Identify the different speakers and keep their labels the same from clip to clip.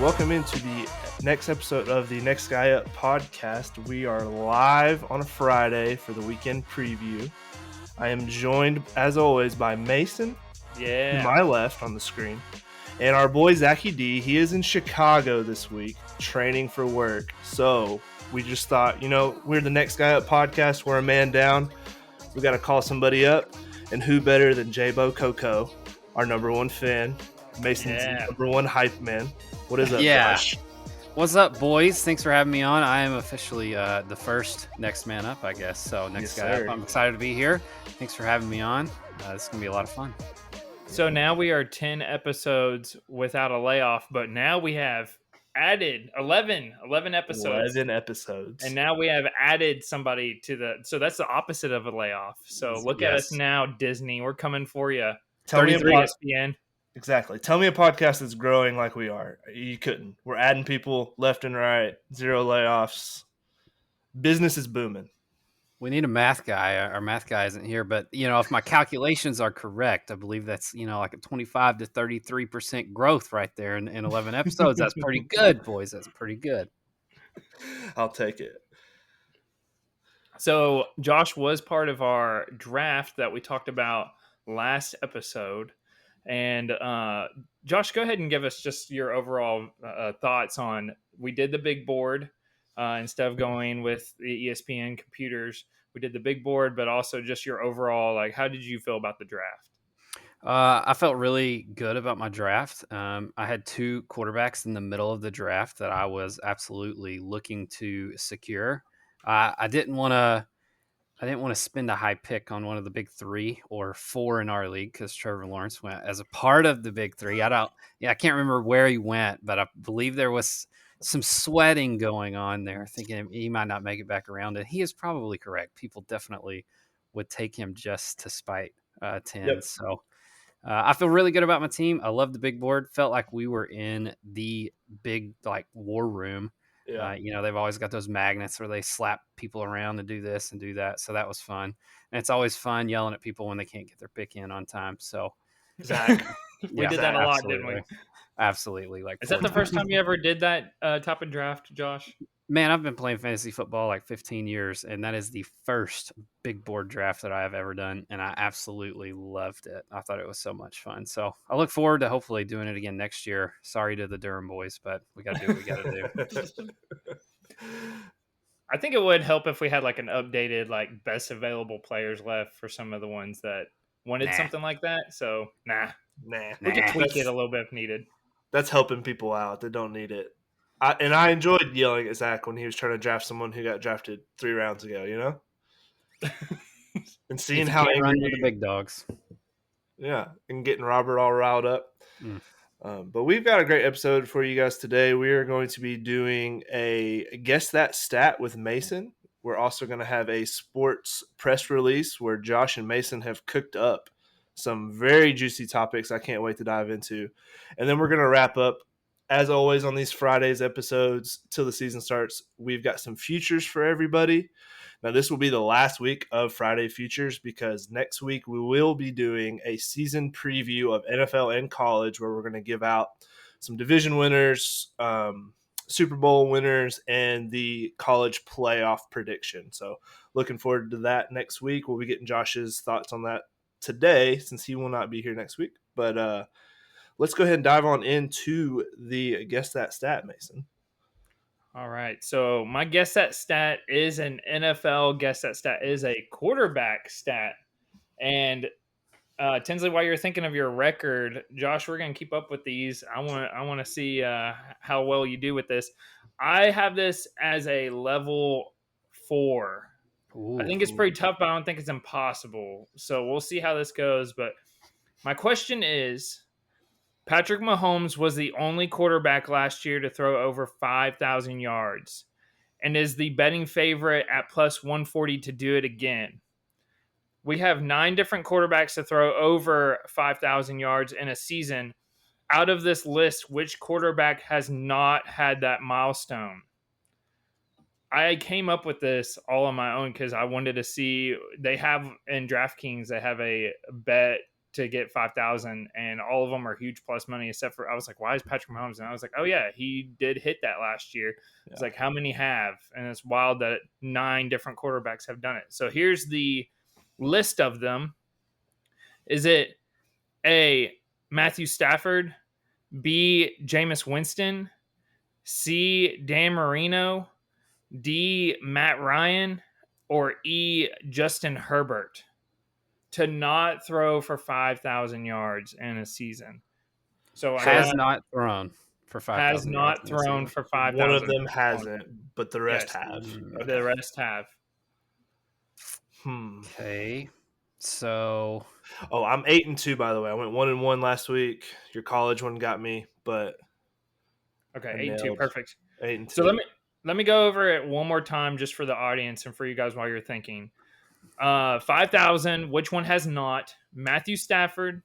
Speaker 1: welcome into the next episode of the Next Guy Up podcast. We are live on a Friday for the weekend preview. I am joined, as always, by Mason, to my left on the screen, and our boy Zachy D. He is in Chicago this week, training for work. So we just thought, we're the Next Guy Up podcast. We're a man down. We got to call somebody up, and who better than J-Bo Coco, our number one fan, Mason's number one hype man. What is up, Josh?
Speaker 2: What's up, boys? Thanks for having me on. I am officially the first next man up, I guess. So next guy up. I'm excited to be here. Thanks for having me on. This is going to be a lot of fun.
Speaker 3: So now we are 10 episodes without a layoff, but now we have added 11 episodes.
Speaker 1: 11 episodes.
Speaker 3: And now we have added somebody so that's the opposite of a layoff. So look at us now, Disney. We're coming for you.
Speaker 1: Tell me
Speaker 3: ESPN.
Speaker 1: Exactly. Tell me a podcast that's growing like we are. You couldn't. We're adding people left and right. 0 layoffs. Business is booming.
Speaker 2: We need a math guy. Our math guy isn't here, but if my calculations are correct, I believe that's like a 25 to 33% growth right there in 11 episodes. That's pretty good, boys. That's pretty good.
Speaker 1: I'll take it.
Speaker 3: So Josh was part of our draft that we talked about last episode. And Josh, go ahead and give us just your overall thoughts on, we did the big board instead of going with the ESPN computers. We did the big board, but also just your overall, how did you feel about the draft?
Speaker 2: I felt really good about my draft. I had 2 quarterbacks in the middle of the draft that I was absolutely looking to secure. I didn't want to spend a high pick on one of the big 3 or 4 in our league because Trevor Lawrence went as a part of the big 3. I can't remember where he went, but I believe there was some sweating going on there, thinking he might not make it back around. And he is probably correct. People definitely would take him just to spite 10. Yep. So I feel really good about my team. I love the big board. Felt like we were in the big war room. Yeah. They've always got those magnets where they slap people around and do this and do that. So that was fun. And it's always fun yelling at people when they can't get their pick in on time. So
Speaker 3: Zach, we did that a lot, didn't we?
Speaker 2: Absolutely.
Speaker 3: Is that the first time you ever did that type of draft, Josh?
Speaker 2: Man, I've been playing fantasy football 15 years, and that is the first big board draft that I have ever done, and I absolutely loved it. I thought it was so much fun. So I look forward to hopefully doing it again next year. Sorry to the Durham boys, but we got to do what we got to do.
Speaker 3: I think it would help if we had an updated best available players left for some of the ones that wanted something like that. So we could tweak it a little bit if needed.
Speaker 1: That's helping people out that don't need it. I enjoyed yelling at Zach when he was trying to draft someone who got drafted 3 rounds ago, and seeing how angry
Speaker 2: run with the big dogs.
Speaker 1: Yeah, and getting Robert all riled up. But we've got a great episode for you guys today. We are going to be doing a Guess That Stat with Mason. We're also going to have a sports press release where Josh and Mason have cooked up some very juicy topics I can't wait to dive into. And then we're going to wrap up, as always, on these Fridays episodes till the season starts. We've got some futures for everybody. Now, this will be the last week of Friday futures because next week we will be doing a season preview of NFL and college where we're going to give out some division winners, Super Bowl winners, and the college playoff prediction. So looking forward to that next week. We'll be getting Josh's thoughts on that today since he will not be here next week. But let's go ahead and dive on into the Guess That Stat, Mason.
Speaker 3: All right. So my Guess That Stat is an NFL Guess That Stat is a quarterback stat. And Tinsley, while you're thinking of your record, Josh, we're going to keep up with these. I want to see how well you do with this. I have this as a level 4. Ooh. I think it's pretty tough, but I don't think it's impossible. So we'll see how this goes. But my question is, Patrick Mahomes was the only quarterback last year to throw over 5,000 yards and is the betting favorite at plus 140 to do it again. We have 9 different quarterbacks to throw over 5,000 yards in a season. Out of this list, which quarterback has not had that milestone? I came up with this all on my own because I wanted to see. They have in DraftKings, they have a bet to get 5,000, and all of them are huge plus money except for, I was like, why is Patrick Mahomes? And I was like, oh yeah, he did hit that last year.
Speaker 1: Yeah.
Speaker 3: It's like, how many have? And it's wild that 9 different quarterbacks have done it. So here's the list of them. Is it A, Matthew Stafford, B, Jameis Winston, C, Dan Marino, D, Matt Ryan, or E, Justin Herbert to not throw for 5,000 yards in a season? So
Speaker 2: Has not thrown for 5,000 yards.
Speaker 3: Has not thrown for 5,000.
Speaker 1: One of them hasn't, but the rest
Speaker 3: Yes,
Speaker 1: have.
Speaker 3: Okay. The rest have.
Speaker 2: Okay. So.
Speaker 1: Oh, I'm 8-2, by the way. I went 1-1 last week. Your college one got me, but.
Speaker 3: Okay, 8-2, perfect.
Speaker 1: 8-2.
Speaker 3: So let me go over it one more time just for the audience and for you guys while you're thinking. 5,000. Which one has not? Matthew Stafford,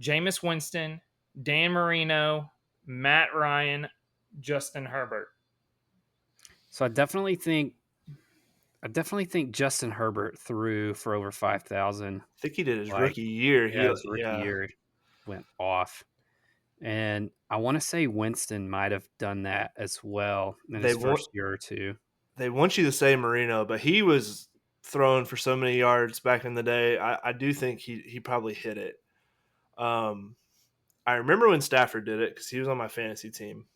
Speaker 3: Jameis Winston, Dan Marino, Matt Ryan, Justin Herbert.
Speaker 2: So I definitely think Justin Herbert threw for over 5,000.
Speaker 1: I think he did his rookie year.
Speaker 2: His rookie year went off. And I want to say Winston might have done that as well in his first year or two.
Speaker 1: They want you to say Marino, but he was throwing for so many yards back in the day. I do think he probably hit it. I remember when Stafford did it because he was on my fantasy team.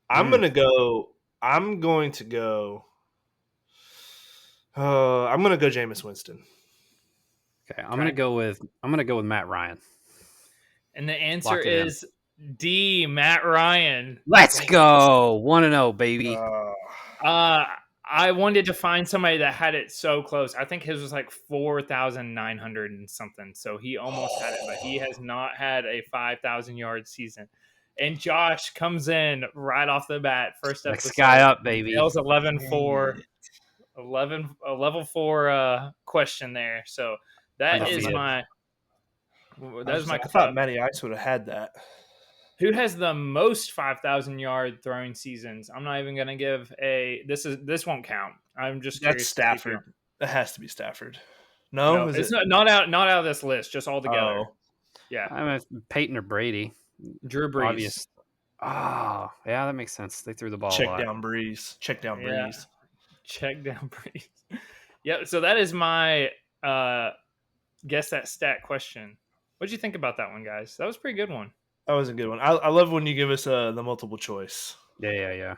Speaker 1: I'm going to go Jameis Winston.
Speaker 2: Okay, I'm gonna go with Matt Ryan.
Speaker 3: And the answer is D, Matt Ryan.
Speaker 2: Let's go. 1-0, baby.
Speaker 3: I wanted to find somebody that had it so close. I think his was like 4,900 and something. So he almost had it, but he has not had a 5,000 yard season. And Josh comes in right off the bat. First episode.
Speaker 2: Next guy up, baby.
Speaker 3: That was 11-4. A level 4 question there. So that is my.
Speaker 1: I thought Matty Ice would have had that.
Speaker 3: Who has the most 5,000 yard throwing seasons? I'm not even going to give this won't count. I'm just curious.
Speaker 1: That's Stafford. It has to be Stafford. No,
Speaker 3: it's not out of this list, just all together.
Speaker 1: Oh.
Speaker 3: Yeah.
Speaker 2: I'm Peyton or Brady.
Speaker 3: Drew Brees.
Speaker 2: Obvious. Oh, yeah, that makes sense. They threw the ball a lot.
Speaker 1: Breeze. Check down Breeze.
Speaker 3: Yep, so that is my guess that stat question. What'd you think about that one, guys? That was a pretty good one.
Speaker 1: That was a good one. I love when you give us the multiple choice.
Speaker 2: Yeah.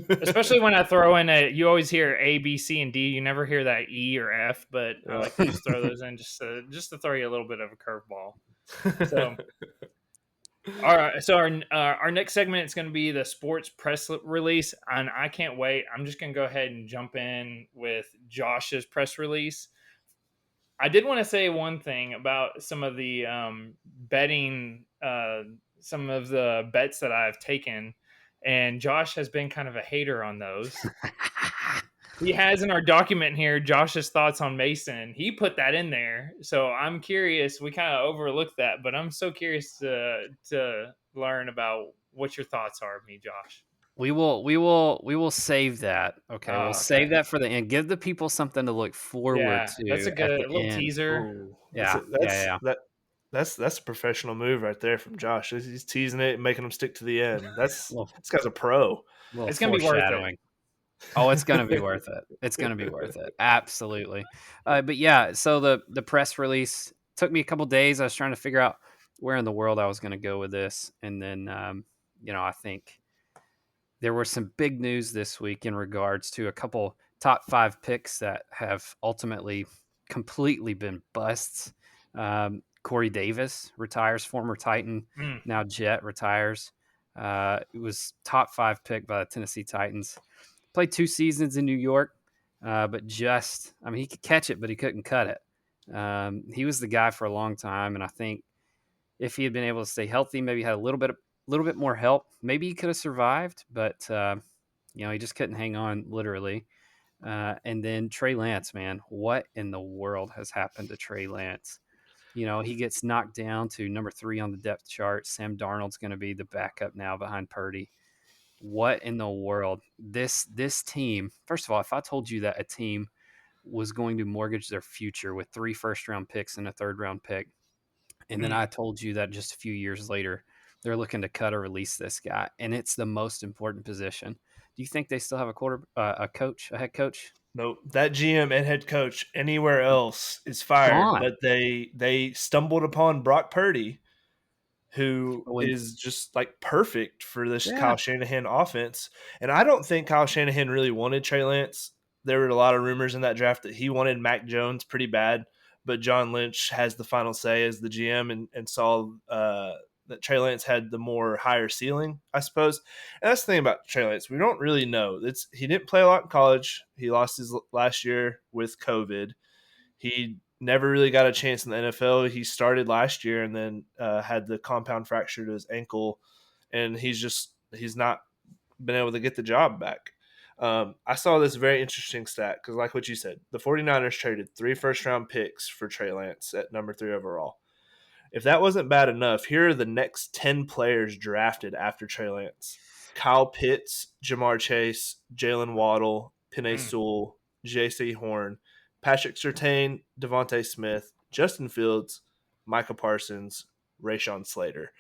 Speaker 3: Especially when I throw in you always hear A, B, C, and D. You never hear that E or F, but I like to just throw those in just to throw you a little bit of a curveball. So, all right. So our next segment is going to be the sports press release, and I can't wait. I'm just going to go ahead and jump in with Josh's press release. I did want to say one thing about some of the betting, some of the bets that I've taken, and Josh has been kind of a hater on those. He has in our document here Josh's thoughts on Mason. He put that in there, so I'm curious. We kind of overlooked that, but I'm so curious to learn about what your thoughts are of me, Josh.
Speaker 2: We will save that. Okay, we'll save that for the end. Give the people something to look forward to.
Speaker 3: That's a good little teaser.
Speaker 1: Ooh,
Speaker 2: yeah.
Speaker 1: That's a professional move right there from Josh. He's teasing it and making them stick to the end. This guy's a pro.
Speaker 3: It's gonna be worth it.
Speaker 2: Oh, it's gonna be worth it. It's gonna be worth it. Absolutely. But yeah, so the press release took me a couple days. I was trying to figure out where in the world I was going to go with this, and then I think there were some big news this week in regards to a couple top 5 picks that have ultimately completely been busts. Corey Davis retires, former Titan, now Jet retires. It was top 5 pick by the Tennessee Titans. Played 2 seasons in New York, but he could catch it, but he couldn't cut it. He was the guy for a long time, and I think if he had been able to stay healthy, maybe had a little bit more help, maybe he could have survived, but he just couldn't hang on, literally. And then Trey Lance, man, what in the world has happened to Trey Lance? He gets knocked down to number 3 on the depth chart. Sam Darnold's going to be the backup now behind Purdy. What in the world? This team, first of all, if I told you that a team was going to mortgage their future with 3 first-round picks and a third-round pick, And then I told you that just a few years later, they're looking to cut or release this guy, and it's the most important position. Do you think they still have a head coach?
Speaker 1: No, that GM and head coach anywhere else is fired,
Speaker 2: Gone.
Speaker 1: but they stumbled upon Brock Purdy, who
Speaker 2: When
Speaker 1: is just like perfect for this
Speaker 2: Yeah.
Speaker 1: Kyle Shanahan offense. And I don't think Kyle Shanahan really wanted Trey Lance. There were a lot of rumors in that draft that he wanted Mac Jones pretty bad, but John Lynch has the final say as the GM and saw that Trey Lance had the more higher ceiling, I suppose. And that's the thing about Trey Lance. We don't really know. He didn't play a lot in college. He lost his last year with COVID. He never really got a chance in the NFL. He started last year and then had the compound fracture to his ankle, and he's not been able to get the job back. I saw this very interesting stat because, like what you said, the 49ers traded 3 first-round picks for Trey Lance at number 3 overall. If that wasn't bad enough, here are the next 10 players drafted after Trey Lance: Kyle Pitts, Jamar Chase, Jalen Waddle, Penei Sewell, J.C. Horn, Patrick Surtain, Devontae Smith, Justin Fields, Micah Parsons, Rashawn Slater.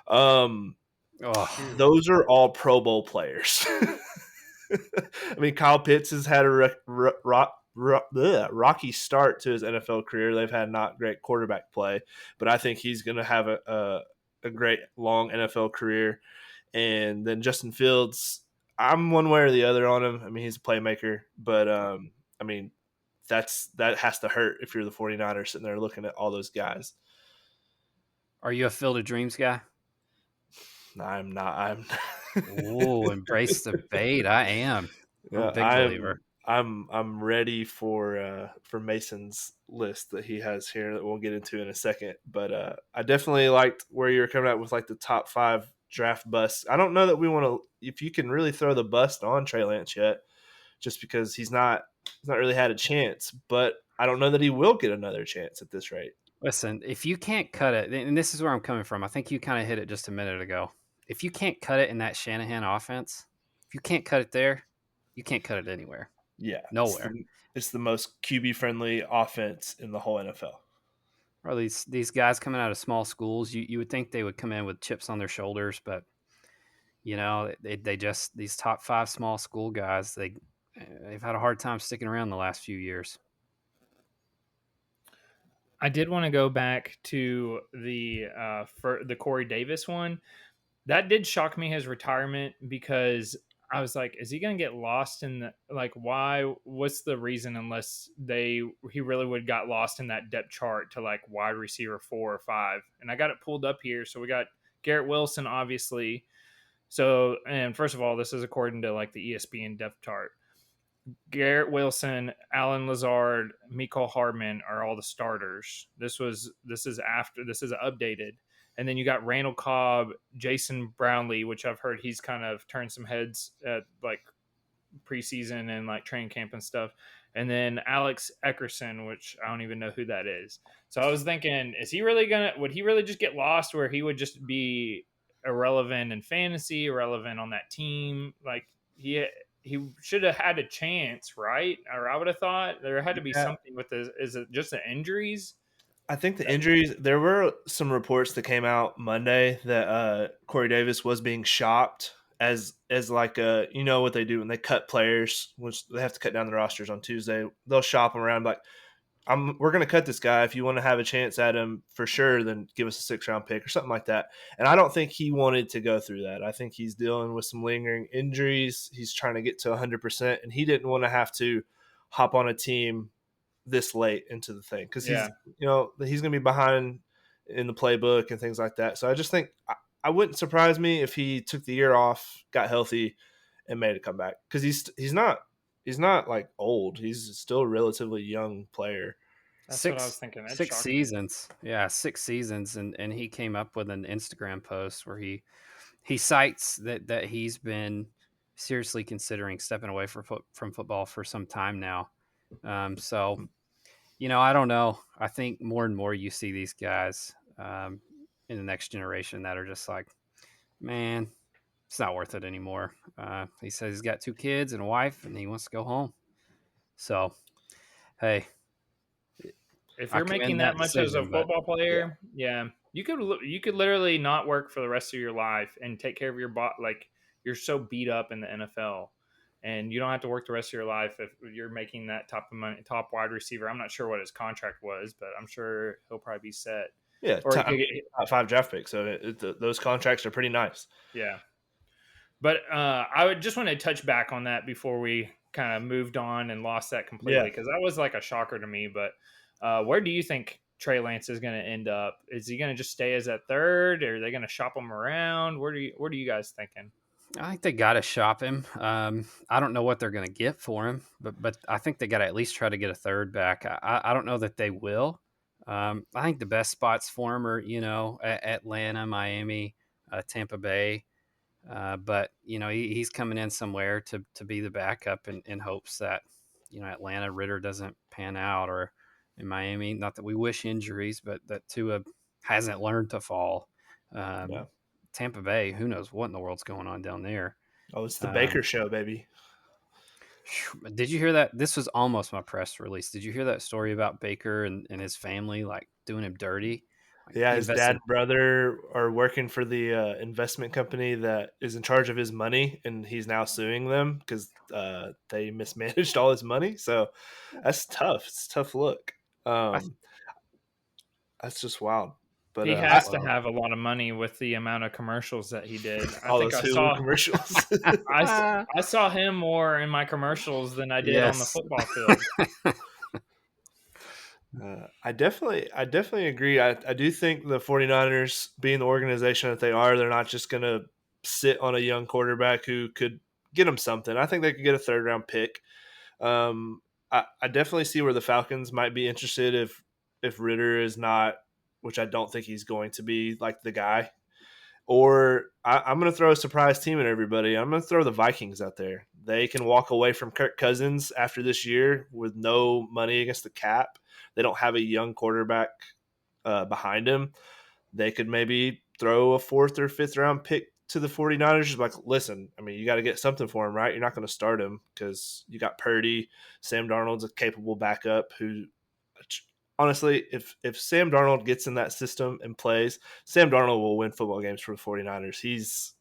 Speaker 2: Oh,
Speaker 1: Those are all Pro Bowl players. I mean, Kyle Pitts has had a rocky start to his NFL career. They've had not great quarterback play, but I think he's going to have a great long NFL career. And then Justin Fields, I'm one way or the other on him. I mean, he's a playmaker, but I mean, that has to hurt if you're the 49ers sitting there looking at all those guys.
Speaker 2: are you a Field of Dreams guy?
Speaker 1: I'm not. I'm.
Speaker 2: Oh, embrace the bait. I am. I'm a
Speaker 1: Yeah,
Speaker 2: big believer.
Speaker 1: I'm ready for Mason's list that he has here that we'll get into in a second. But I definitely liked where you were coming out with like the top 5 draft busts. I don't know that we want to, if you can really throw the bust on Trey Lance yet, just because he's not really had a chance. But I don't know that he will get another chance at this rate.
Speaker 2: Listen, if you can't cut it, and this is where I'm coming from, I think you kind of hit it just a minute ago. If you can't cut it in that Shanahan offense, if you can't cut it there, you can't cut it anywhere.
Speaker 1: Yeah,
Speaker 2: Nowhere.
Speaker 1: it's the most QB friendly offense in the whole NFL.
Speaker 2: Or these guys coming out of small schools, you would think they would come in with chips on their shoulders, but they just these top 5 small school guys, they've had a hard time sticking around the last few years.
Speaker 3: I did want to go back to the Corey Davis one. That did shock me, his retirement, because I was like, is he going to get lost in the, like, why? What's the reason? Unless he really would got lost in that depth chart to like wide receiver 4 or 5. And I got it pulled up here, so we got Garrett Wilson, obviously. So, and first of all, this is according to like the ESPN depth chart. Garrett Wilson, Alan Lazard, Mecole Hardman are all the starters. This is updated. And then you got Randall Cobb, Jason Brownlee, which I've heard he's kind of turned some heads at like preseason and like training camp and stuff. And then Alex Eckerson, which I don't even know who that is. So I was thinking, would he really just get lost where he would just be irrelevant in fantasy, irrelevant on that team? Like he should have had a chance, right? Or I would have thought there had to be
Speaker 1: Yeah.
Speaker 3: something with this. Is it just the injuries?
Speaker 1: I think the injuries, there were some reports that came out Monday that Corey Davis was being shopped as like you know what they do when they cut players, which they have to cut down the rosters on Tuesday. They'll shop them around like, we're going to cut this guy. If you want to have a chance at him for sure, then give us a 6th-round pick or something like that. And I don't think he wanted to go through that. I think he's dealing with some lingering injuries. He's trying to get to 100%, and he didn't want to have to hop on a team this late into the thing because he's going to be behind in the playbook and things like that. So I just think I wouldn't surprise me if he took the year off, got healthy, and made a comeback because he's not like old. He's still a relatively young player.
Speaker 3: That's what I was thinking. That
Speaker 2: 6
Speaker 3: shocked me.
Speaker 2: seasons. Yeah, 6 seasons, and he came up with an Instagram post where he cites that he's been seriously considering stepping away from football for some time now. So, I don't know. I think more and more you see these guys in the next generation that are just like, man, it's not worth it anymore. He says he's got 2 kids and a wife, and he wants to go home. So, hey,
Speaker 3: If
Speaker 2: I
Speaker 3: you're making
Speaker 2: commend
Speaker 3: that
Speaker 2: that
Speaker 3: much as a
Speaker 2: decision, but
Speaker 3: football
Speaker 1: Yeah.
Speaker 3: player, yeah, you could literally not work for the rest of your life and take care of your body. Like you're so beat up in the NFL, and you don't have to work the rest of your life if you're making that top of money, top wide receiver. I'm not sure what his contract was, but I'm sure he'll probably be set.
Speaker 1: Yeah,
Speaker 3: Or he
Speaker 1: I mean,
Speaker 3: could get,
Speaker 1: top 5 draft pick, so those contracts are pretty nice.
Speaker 3: yeah. But I would just want to touch back on that before we kind of moved on and lost that completely
Speaker 1: Yeah.
Speaker 3: because that was like a shocker to me. But where do you think Trey Lance is going to end up? Is he going to just stay as that third, or are they going to shop him around? What are you guys thinking?
Speaker 2: I think they got to shop him. I don't know what they're going to get for him, but I think they got to at least try to get a third back. I don't know that they will. I think the best spots for him are Atlanta, Miami, Tampa Bay. But he's coming in somewhere to be the backup in hopes that Atlanta Ritter doesn't pan out, or in Miami. Not that we wish injuries, but that Tua hasn't learned to fall.
Speaker 1: Yeah.
Speaker 2: Tampa Bay, who knows what in the world's going on down there.
Speaker 1: Oh, it's the
Speaker 2: Um,
Speaker 1: Baker show, baby.
Speaker 2: did you hear that? This was almost my press release. Did you hear that story about Baker and his family like doing him dirty? Like
Speaker 1: Yeah,
Speaker 2: he
Speaker 1: his dad
Speaker 2: invested.
Speaker 1: and brother are working for the investment company that is in charge of his money, and he's now suing them because they mismanaged all his money. So that's tough. It's a tough look.
Speaker 2: I,
Speaker 1: Um, that's just wild. But
Speaker 3: He has to have a lot of money with the amount of commercials that he did. I
Speaker 1: all
Speaker 3: think
Speaker 1: those Hulu commercials.
Speaker 3: I saw him more in my commercials than I did on the
Speaker 2: yes.
Speaker 3: football field.
Speaker 1: I definitely agree. I do think the 49ers, being the organization that they are, they're not just going to sit on a young quarterback who could get them something. I think they could get a third round pick. I definitely see where the Falcons might be interested if Ritter is not, which I don't think he's going to be, like the guy. Or I'm going to throw a surprise team at everybody. I'm going to throw the Vikings out there. They can walk away from Kirk Cousins after this year with no money against the cap. They don't have a young quarterback behind him. They could maybe throw a 4th or 5th round pick to the 49ers. Just like, listen, I mean, you got to get something for him, right? You're not going to start him because you got Purdy. Sam Darnold's a capable backup who, honestly, if Sam Darnold gets in that system and plays, Sam Darnold will win football games for the 49ers.
Speaker 2: I think he's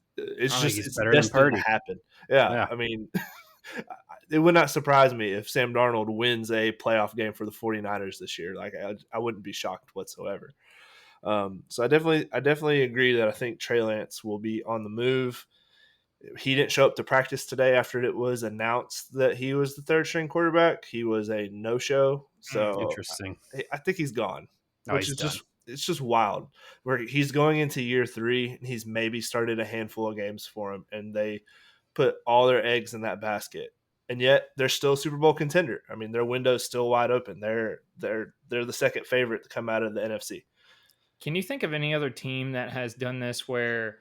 Speaker 1: It's
Speaker 2: better than
Speaker 1: destined to
Speaker 2: Purdy.
Speaker 1: happen. Yeah,
Speaker 2: Yeah.
Speaker 1: I mean, it would not surprise me if Sam Darnold wins a playoff game for the 49ers this year. Like I wouldn't be shocked whatsoever. So I definitely agree that I think Trey Lance will be on the move. He didn't show up to practice today after it was announced that he was the third string quarterback. He was a no show. So
Speaker 2: Interesting.
Speaker 1: I think he's gone,
Speaker 2: Oh,
Speaker 1: which
Speaker 2: he's
Speaker 1: is
Speaker 2: done.
Speaker 1: it's just wild. Where he's going into year 3 and he's maybe started a handful of games for him, and they put all their eggs in that basket. And yet they're still a Super Bowl contender. I mean, their window's still wide open. They're the second favorite to come out of the NFC.
Speaker 3: Can you think of any other team that has done this where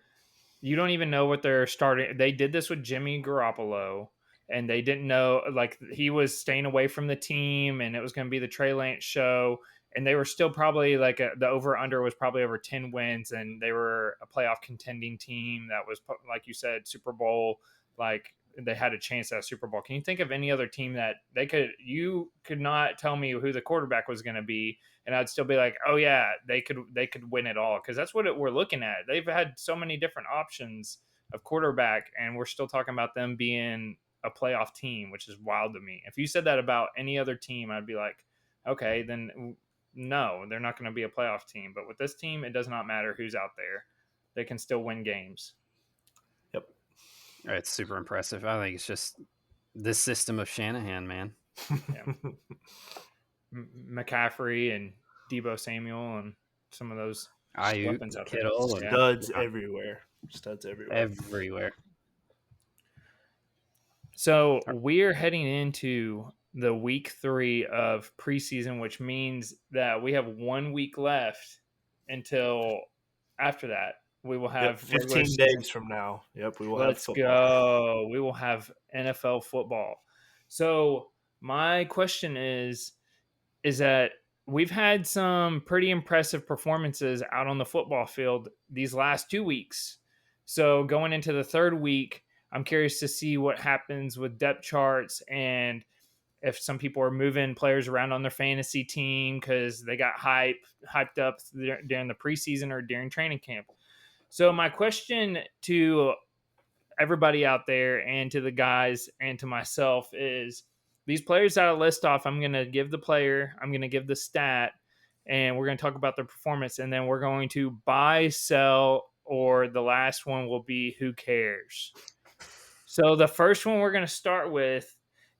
Speaker 3: you don't even know what they're starting? They did this with Jimmy Garoppolo, and they didn't know, like, he was staying away from the team, and it was going to be the Trey Lance show. And they were still probably like the over under was probably over 10 wins, and they were a playoff contending team that was, like you said, Super Bowl. Like they had a chance at a Super Bowl. Can you think of any other team that you could not tell me who the quarterback was going to be, and I'd still be like, oh yeah, they could win it all, because that's what we're looking at. They've had so many different options of quarterback, and we're still talking about them being a playoff team, which is wild to me. If you said that about any other team, I'd be like, okay, then no, they're not going to be a playoff team. But with this team, it does not matter who's out there; they can still win games.
Speaker 1: Yep.
Speaker 2: It's super impressive. I think it's just this system of Shanahan, man.
Speaker 3: Yeah. McCaffrey and Debo Samuel and some of those
Speaker 2: Ayuk,
Speaker 3: weapons out there.
Speaker 2: Kittle, and
Speaker 3: Yeah.
Speaker 1: Studs everywhere. Studs everywhere.
Speaker 2: everywhere.
Speaker 3: So we're heading into the week 3 of preseason, which means that we have 1 week left until after that. We will have
Speaker 1: 15 days from now. Yep, we will have
Speaker 3: Let's
Speaker 1: football.
Speaker 3: go. We will have NFL football. So my question is that we've had some pretty impressive performances out on the football field these last 2 weeks. So going into the third week, I'm curious to see what happens with depth charts and if some people are moving players around on their fantasy team because they got hyped up during the preseason or during training camp. So my question to everybody out there and to the guys and to myself is, these players that I list off, I'm going to give the player, I'm going to give the stat, and we're going to talk about their performance, and then we're going to buy, sell, or the last one will be who cares. So the first one we're going to start with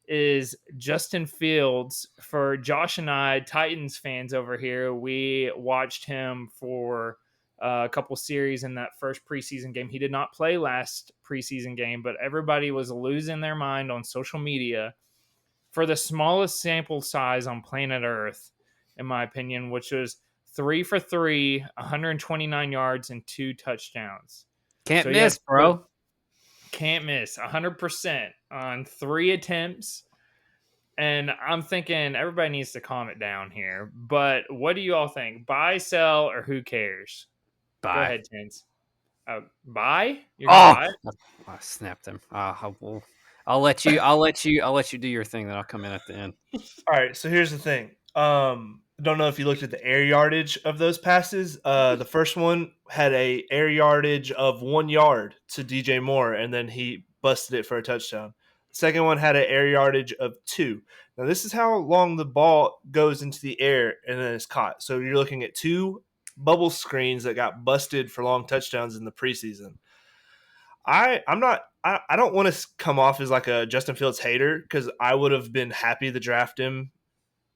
Speaker 3: is Justin Fields. For Josh and I, Titans fans over here, we watched him for a couple series in that first preseason game. He did not play last preseason game, but everybody was losing their mind on social media for the smallest sample size on planet Earth, in my opinion, which was 3 for 3, 129 yards, and 2 touchdowns.
Speaker 2: Can't miss, bro.
Speaker 3: Can't miss 100% on 3 attempts. And I'm thinking everybody needs to calm it down here. But what do you all think? Buy, sell, or who cares?
Speaker 2: Buy.
Speaker 3: Go ahead, Tins. Buy? You're gonna buy?
Speaker 2: I snapped him. I'll let you do your thing. Then I'll come in at the end.
Speaker 1: All right. So here's the thing. Don't know if you looked at the air yardage of those passes. The first one had a air yardage of 1 yard to DJ Moore, and then he busted it for a touchdown. The second one had an air yardage of 2. Now this is how long the ball goes into the air and then it's caught. So you're looking at 2 bubble screens that got busted for long touchdowns in the preseason. I don't want to come off as like a Justin Fields hater, because I would have been happy to draft him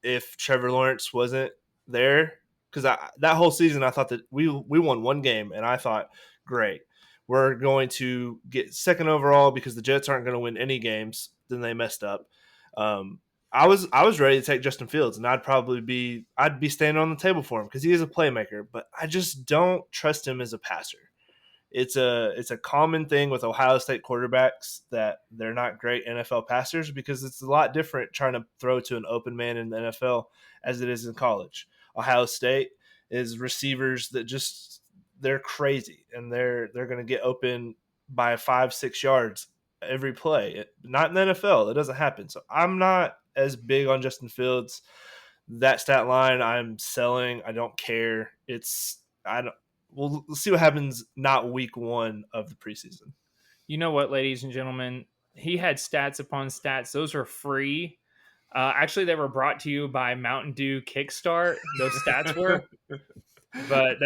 Speaker 1: if Trevor Lawrence wasn't there, because that whole season I thought that we won 1 game, and I thought, great, we're going to get second overall because the Jets aren't going to win any games. Then they messed up. I was ready to take Justin Fields, and I'd be standing on the table for him because he is a playmaker, but I just don't trust him as a passer. It's a common thing with Ohio State quarterbacks that they're not great NFL passers, because it's a lot different trying to throw to an open man in the NFL as it is in college. Ohio State is receivers that just, they're crazy, and they're going to get open by 5-6 yards every play. Not in the NFL, it doesn't happen. So I'm not as big on Justin Fields. That stat line I'm selling. I don't care. We'll see what happens not week 1 of the preseason.
Speaker 3: You know what, ladies and gentlemen? He had stats upon stats. Those are free. Actually, they were brought to you by Mountain Dew Kickstart. Those stats were. But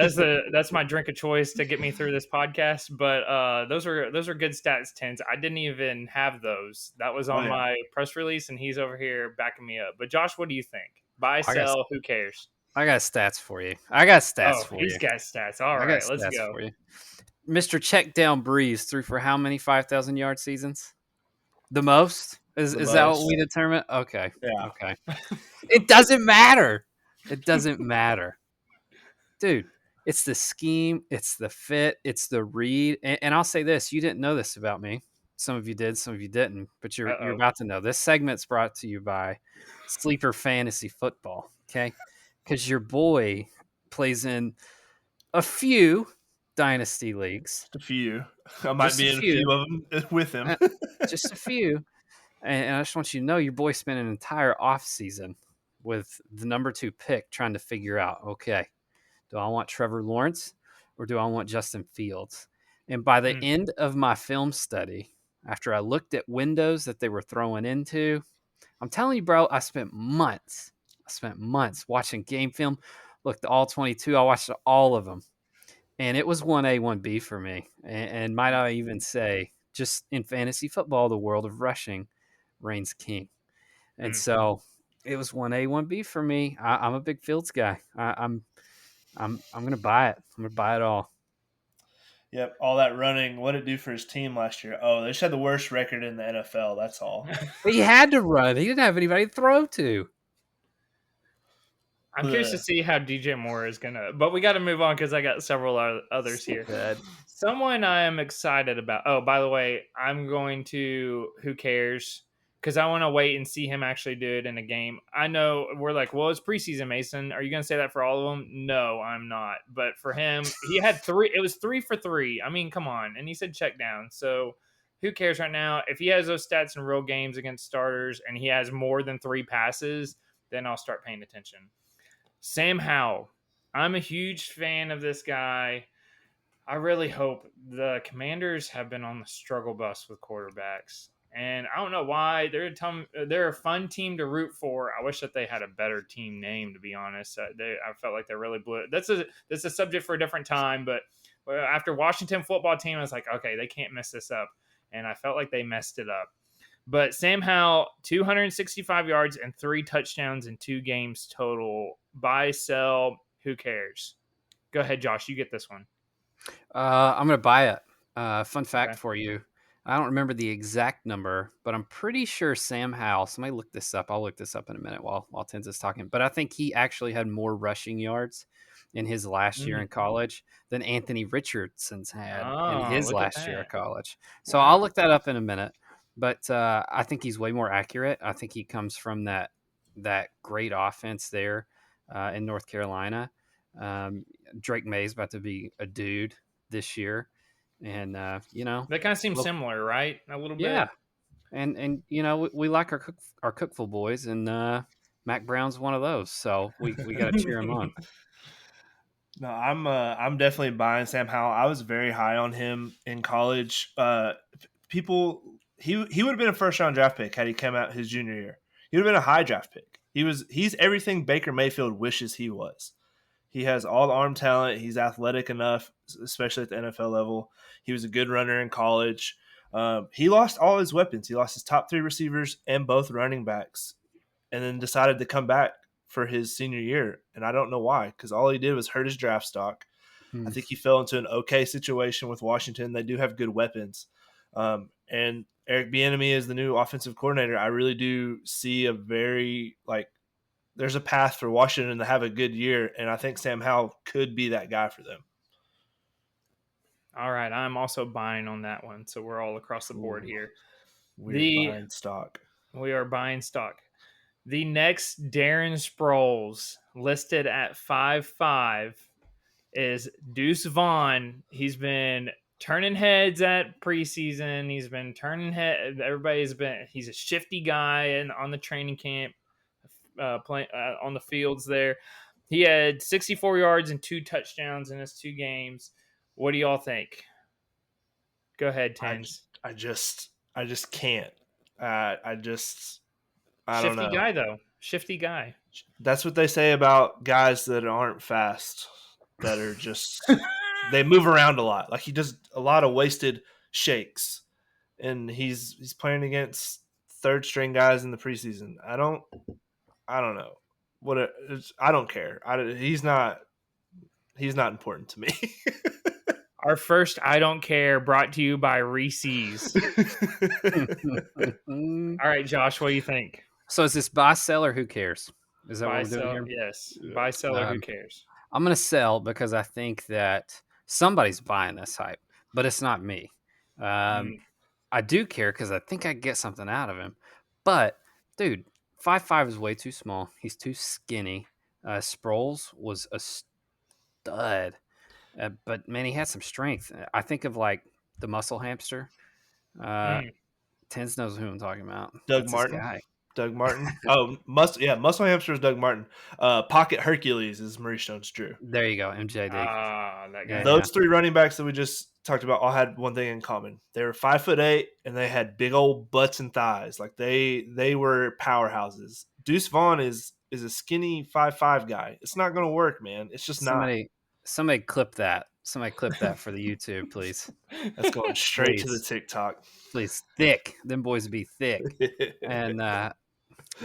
Speaker 3: that's my drink of choice to get me through this podcast. But those are good stats, Tins. I didn't even have those. That was on my press release, and he's over here backing me up. But Josh, what do you think? Buy, sell, who cares?
Speaker 2: I got stats for you. He's
Speaker 3: got stats. All right, let's go.
Speaker 2: For you. Mr. Check Down Breeze threw for how many 5,000 yard seasons? The most? Is that what we determine? Okay.
Speaker 1: Yeah.
Speaker 2: Okay. It doesn't matter. It doesn't matter. Dude, it's the scheme, it's the fit, it's the read. And I'll say this, you didn't know this about me. Some of you did, some of you didn't, but you're about to know. This segment's brought to you by Sleeper Fantasy Football, okay? Because your boy plays in a few dynasty leagues.
Speaker 1: Just a few. I might be in a few of them with him.
Speaker 2: Just a few. And I just want you to know your boy spent an entire offseason with the number 2 pick trying to figure out, okay, do I want Trevor Lawrence or do I want Justin Fields? And by the end of my film study, after I looked at windows that they were throwing into, I'm telling you, bro, I spent months watching game film, looked at all 22. I watched all of them. And it was 1A, 1B for me. And might I even say, just in fantasy football, the world of rushing reigns king. And so it was 1A, 1B for me. I'm a big Fields guy. I'm going to buy it. I'm going to buy it all.
Speaker 1: Yep, all that running. What did it do for his team last year? Oh, they just had the worst record in the NFL. That's all.
Speaker 2: But he had to run. He didn't have anybody to throw to.
Speaker 3: I'm curious to see how DJ Moore is going to... But we got to move on because I got several others here.
Speaker 2: Good.
Speaker 3: Someone I am excited about... Oh, by the way, I'm going to... Who cares? Because I want to wait and see him actually do it in a game. I know we're like, well, it's preseason, Mason. Are you going to say that for all of them? No, I'm not. But for him, he had 3. It was 3 for 3. I mean, come on. And he said check down. So who cares right now? If he has those stats in real games against starters and he has more than 3 passes, then I'll start paying attention. Sam Howell. I'm a huge fan of this guy. I really hope the Commanders have been on the struggle bus with quarterbacks. And I don't know why. They're a fun team to root for. I wish that they had a better team name, to be honest. I felt like they really blew it. That's a subject for a different time. But after Washington football team, I was like, okay, they can't mess this up. And I felt like they messed it up. But Sam Howell, 265 yards and 3 touchdowns in 2 games total. Buy, sell, who cares? Go ahead, Josh. You get this one.
Speaker 2: I'm going to buy it. Fun fact
Speaker 3: Okay.
Speaker 2: for you. I don't remember the exact number, but I'm pretty sure Sam Howell, somebody look this up. I'll look this up in a minute while Tens is talking. But I think he actually had more rushing yards in his last year in college than Anthony Richardson's had in
Speaker 3: Oh,
Speaker 2: his
Speaker 3: look at
Speaker 2: last year of
Speaker 3: that.
Speaker 2: college. So
Speaker 3: Wow.
Speaker 2: I'll look that up in a minute. But I think he's way more accurate. I think he comes from that great offense there in North Carolina. Drake May's about to be a dude this year, and
Speaker 3: That kind of seems
Speaker 2: well,
Speaker 3: similar, right? A little bit.
Speaker 2: yeah, and we like our Cookful boys, and Mac Brown's one of those, so we got to cheer him on.
Speaker 1: No, I'm definitely buying Sam Howell. I was very high on him in college. People he would have been a first round draft pick had he come out his junior year. He would have been a high draft pick. He's everything Baker Mayfield wishes he was. He has all the arm talent. He's athletic enough, especially at the NFL level. He was a good runner in college. He lost all his weapons. He lost his top 3 receivers and both running backs, and then decided to come back for his senior year. And I don't know why, because all he did was hurt his draft stock. I think he fell into an okay situation with Washington. They do have good weapons. And Eric Bieniemy is the new offensive coordinator. I really do see there's a path for Washington to have a good year, and I think Sam Howell could be that guy for them.
Speaker 3: All right, I'm also buying on that one, so we're all across the board here.
Speaker 1: We're buying stock.
Speaker 3: We are buying stock. The next Darren Sproles, listed at 5'5", is Deuce Vaughn. He's been turning heads at preseason. He's been turning head. He's a shifty guy on the training camp, playing on the fields there. He had 64 yards and 2 touchdowns in his 2 games. What do y'all think? Go ahead, Tens.
Speaker 1: I just can't. I don't know.
Speaker 3: Shifty guy, though. Shifty guy.
Speaker 1: That's what they say about guys that aren't fast, that are just they move around a lot. Like he does a lot of wasted shakes, and he's playing against third string guys in the preseason. I don't know I don't care. He's not important to me.
Speaker 3: Our first I Don't Care brought to you by Reese's. All right, Josh, what do you think?
Speaker 2: So is this buy, sell, or who cares? Is that
Speaker 3: Buy,
Speaker 2: what we're doing
Speaker 3: sell,
Speaker 2: here?
Speaker 3: yes. Buy, sell, or who cares?
Speaker 2: I'm going to sell because I think that somebody's buying this hype, but it's not me. I do care because I think I get something out of him. But, dude, 5'5" is way too small. He's too skinny. Sproles was a stud. But, man, he had some strength. I think of, like, the muscle hamster. Tens knows who I'm talking about.
Speaker 1: Doug Martin. Oh, Muscle Hamster is Doug Martin. Pocket Hercules is Maurice Jones-Drew.
Speaker 2: There you go, MJD.
Speaker 3: That guy.
Speaker 1: Those 3 running backs that we just talked about all had one thing in common. They were 5'8" and they had big old butts and thighs. Like they were powerhouses. Deuce Vaughn is a skinny 5'5" guy. It's not going to work, man. It's just not.
Speaker 2: Somebody clip that. Somebody clip that for the YouTube, please.
Speaker 1: That's going straight to the TikTok.
Speaker 2: Please, thick. Them boys be thick. And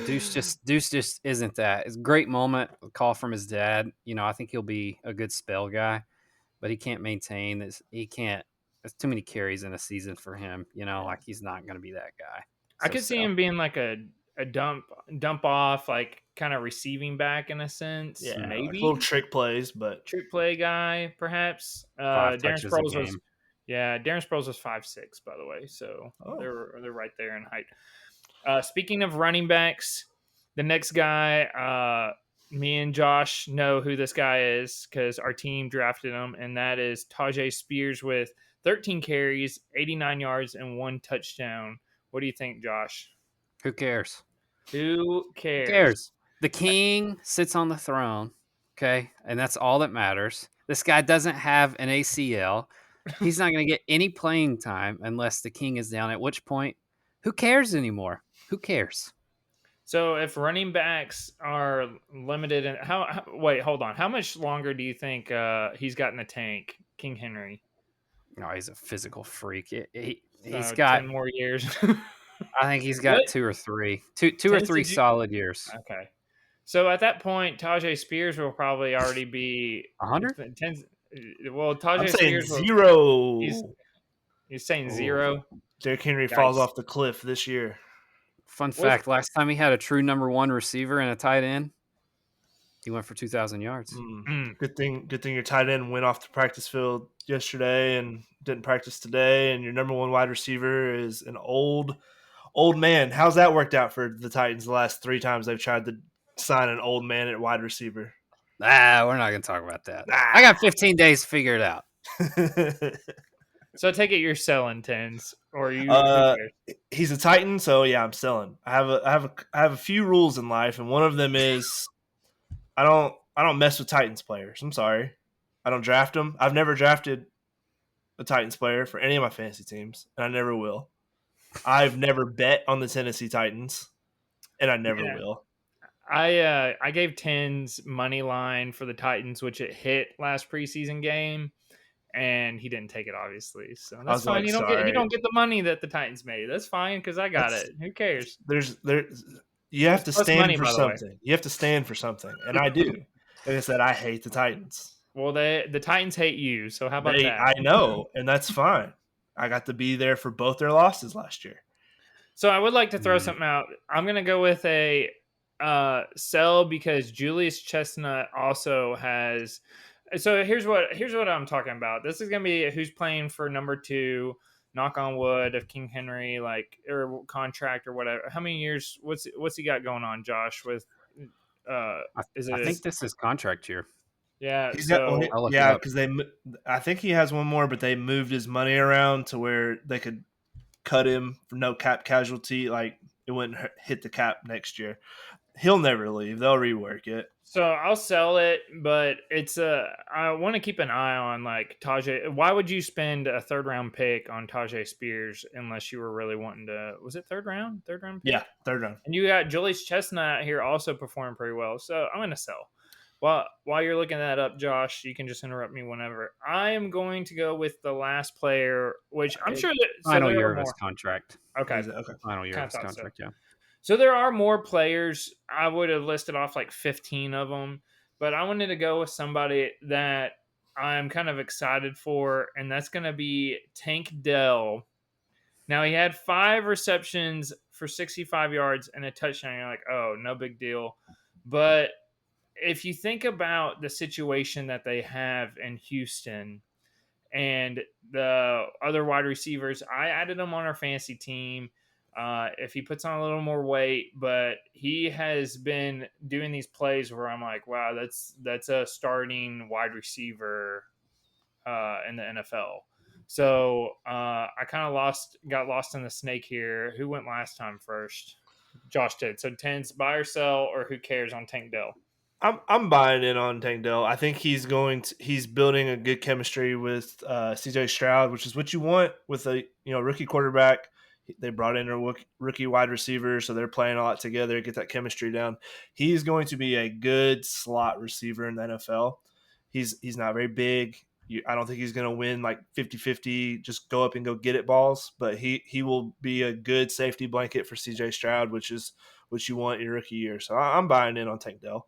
Speaker 2: Deuce just isn't that. It's a great moment. A call from his dad. I think he'll be a good spell guy, but he can't maintain this. He can't. There's too many carries in a season for him. Like he's not going to be that guy.
Speaker 3: I could see him being like a dump off, like kind of receiving back in a sense.
Speaker 1: Yeah,
Speaker 3: maybe
Speaker 1: like little trick plays, but
Speaker 3: trick play guy perhaps.
Speaker 2: 5
Speaker 3: Darren
Speaker 2: touches a
Speaker 3: Sproles
Speaker 2: game.
Speaker 3: was Darren Sproles was 5'6", by the way, so they're right there in height. Speaking of running backs, the next guy, me and Josh know who this guy is because our team drafted him, and that is Tajay Spears with 13 carries, 89 yards, and 1 touchdown. What do you think, Josh?
Speaker 2: Who cares?
Speaker 3: Who
Speaker 2: Who
Speaker 3: cares?
Speaker 2: cares? The king sits on the throne, okay? And that's all that matters. This guy doesn't have an ACL. He's not going to get any playing time unless the king is down, at which point, who cares anymore? Who cares?
Speaker 3: So if running backs are limited, and wait, hold on. How much longer do you think he's got in the tank, King Henry?
Speaker 2: No, he's a physical freak. He's
Speaker 3: So
Speaker 2: got,
Speaker 3: 10 more years.
Speaker 2: I think he's
Speaker 3: What
Speaker 2: got two or
Speaker 3: tens
Speaker 2: three
Speaker 3: did you?
Speaker 2: solid years.
Speaker 3: Okay. So at that point, Tajay Spears will probably already be
Speaker 2: 100?
Speaker 3: tens. Well,
Speaker 1: I'm
Speaker 3: Tajay
Speaker 1: saying
Speaker 3: Spears will. He's
Speaker 1: 0.
Speaker 3: he's saying
Speaker 2: Oh,
Speaker 3: 0.
Speaker 1: Derrick Henry falls
Speaker 3: Yikes.
Speaker 1: off the cliff this year.
Speaker 2: fun
Speaker 3: What's
Speaker 2: fact: last time he had a true number one receiver and a tight end, he went for 2,000 yards.
Speaker 3: mm,
Speaker 1: Good thing your tight end went off the practice field yesterday and didn't practice today, and your number one wide receiver is an old man. How's that worked out for the Titans the last 3 times they've tried to sign an old man at wide receiver?
Speaker 2: We're not going to talk about that.
Speaker 1: Nah.
Speaker 2: I got 15 days to figure it out.
Speaker 3: So I take it you're selling tens, or you?
Speaker 1: Uh,
Speaker 3: Who cares?
Speaker 1: he's a Titan, so yeah, I'm selling. I have a few rules in life, and one of them is I don't mess with Titans players. I'm sorry, I don't draft them. I've never drafted a Titans player for any of my fantasy teams, and I never will. I've never bet on the Tennessee Titans, and I never
Speaker 3: Yeah.
Speaker 1: will.
Speaker 3: I gave tens money line for the Titans, which it hit last preseason game, and he didn't take it, obviously. So
Speaker 1: I
Speaker 3: that's
Speaker 1: was
Speaker 3: fine.
Speaker 1: like,
Speaker 3: You
Speaker 1: sorry.
Speaker 3: don't get the money that the Titans made. That's fine because I got
Speaker 1: That's
Speaker 3: it. Who cares?
Speaker 1: You have
Speaker 3: It's
Speaker 1: to
Speaker 3: plus
Speaker 1: stand
Speaker 3: money,
Speaker 1: for
Speaker 3: by the way.
Speaker 1: something. You have to stand for something, and I do. Like I said, I hate the Titans.
Speaker 3: Well, the Titans hate you. So how about that?
Speaker 1: I know, and that's fine. I got to be there for both their losses last year.
Speaker 3: So I would like to throw something out. I'm gonna go with a sell because Julius Chestnut also has. So here's what I'm talking about. This is gonna be who's playing for number 2. Knock on wood of King Henry, like or contract or whatever. How many years? What's he got going on, Josh? With is
Speaker 2: I
Speaker 3: it?
Speaker 2: think this is contract year.
Speaker 3: Yeah.
Speaker 1: He's got,
Speaker 3: So
Speaker 2: I'll look it
Speaker 1: yeah,
Speaker 2: up.
Speaker 1: because I think he has one more, but they moved his money around to where they could cut him for no cap casualty. Like it wouldn't hit the cap next year. He'll never leave. They'll rework it.
Speaker 3: So I'll sell it, but it's I want to keep an eye on like Tajay. Why would you spend a 3rd round pick on Tajay Spears unless you were really wanting to? Was it 3rd round? 3rd round pick?
Speaker 1: Yeah, 3rd round.
Speaker 3: And you got Julius Chestnut here also performing pretty well. So I'm gonna sell. Well, while you're looking that up, Josh, you can just interrupt me whenever. I am going to go with the last player, which I'm sure that
Speaker 2: Final
Speaker 3: there
Speaker 2: year
Speaker 3: are
Speaker 2: of his
Speaker 3: more.
Speaker 2: contract.
Speaker 3: Okay,
Speaker 1: Okay.
Speaker 2: Final year
Speaker 3: kind
Speaker 2: of
Speaker 3: of
Speaker 2: his
Speaker 3: thought so.
Speaker 2: contract, yeah.
Speaker 3: So there are more players. I would have listed off like 15 of them, but I wanted to go with somebody that I'm kind of excited for, and that's going to be Tank Dell. Now he had 5 receptions for 65 yards and a touchdown. You're like, oh, no big deal. But if you think about the situation that they have in Houston and the other wide receivers, I added him on our fantasy team. If he puts on a little more weight, but he has been doing these plays where I'm like, wow, that's a starting wide receiver in the NFL. So I kind of got lost in the snake here. Who went last time first? Josh did. So tens buy or sell, or who cares on Tank Dell?
Speaker 1: I'm buying in on Tank Dell. I think he's building a good chemistry with CJ Stroud, which is what you want with a rookie quarterback. They brought in a rookie wide receiver, so they're playing a lot together, get that chemistry down. He's going to be a good slot receiver in the NFL. He's not very big. I don't think he's going to win like 50-50, just go up and go get it balls, but he will be a good safety blanket for CJ Stroud, which is what you want in your rookie year. So I'm buying in on Tank Dell.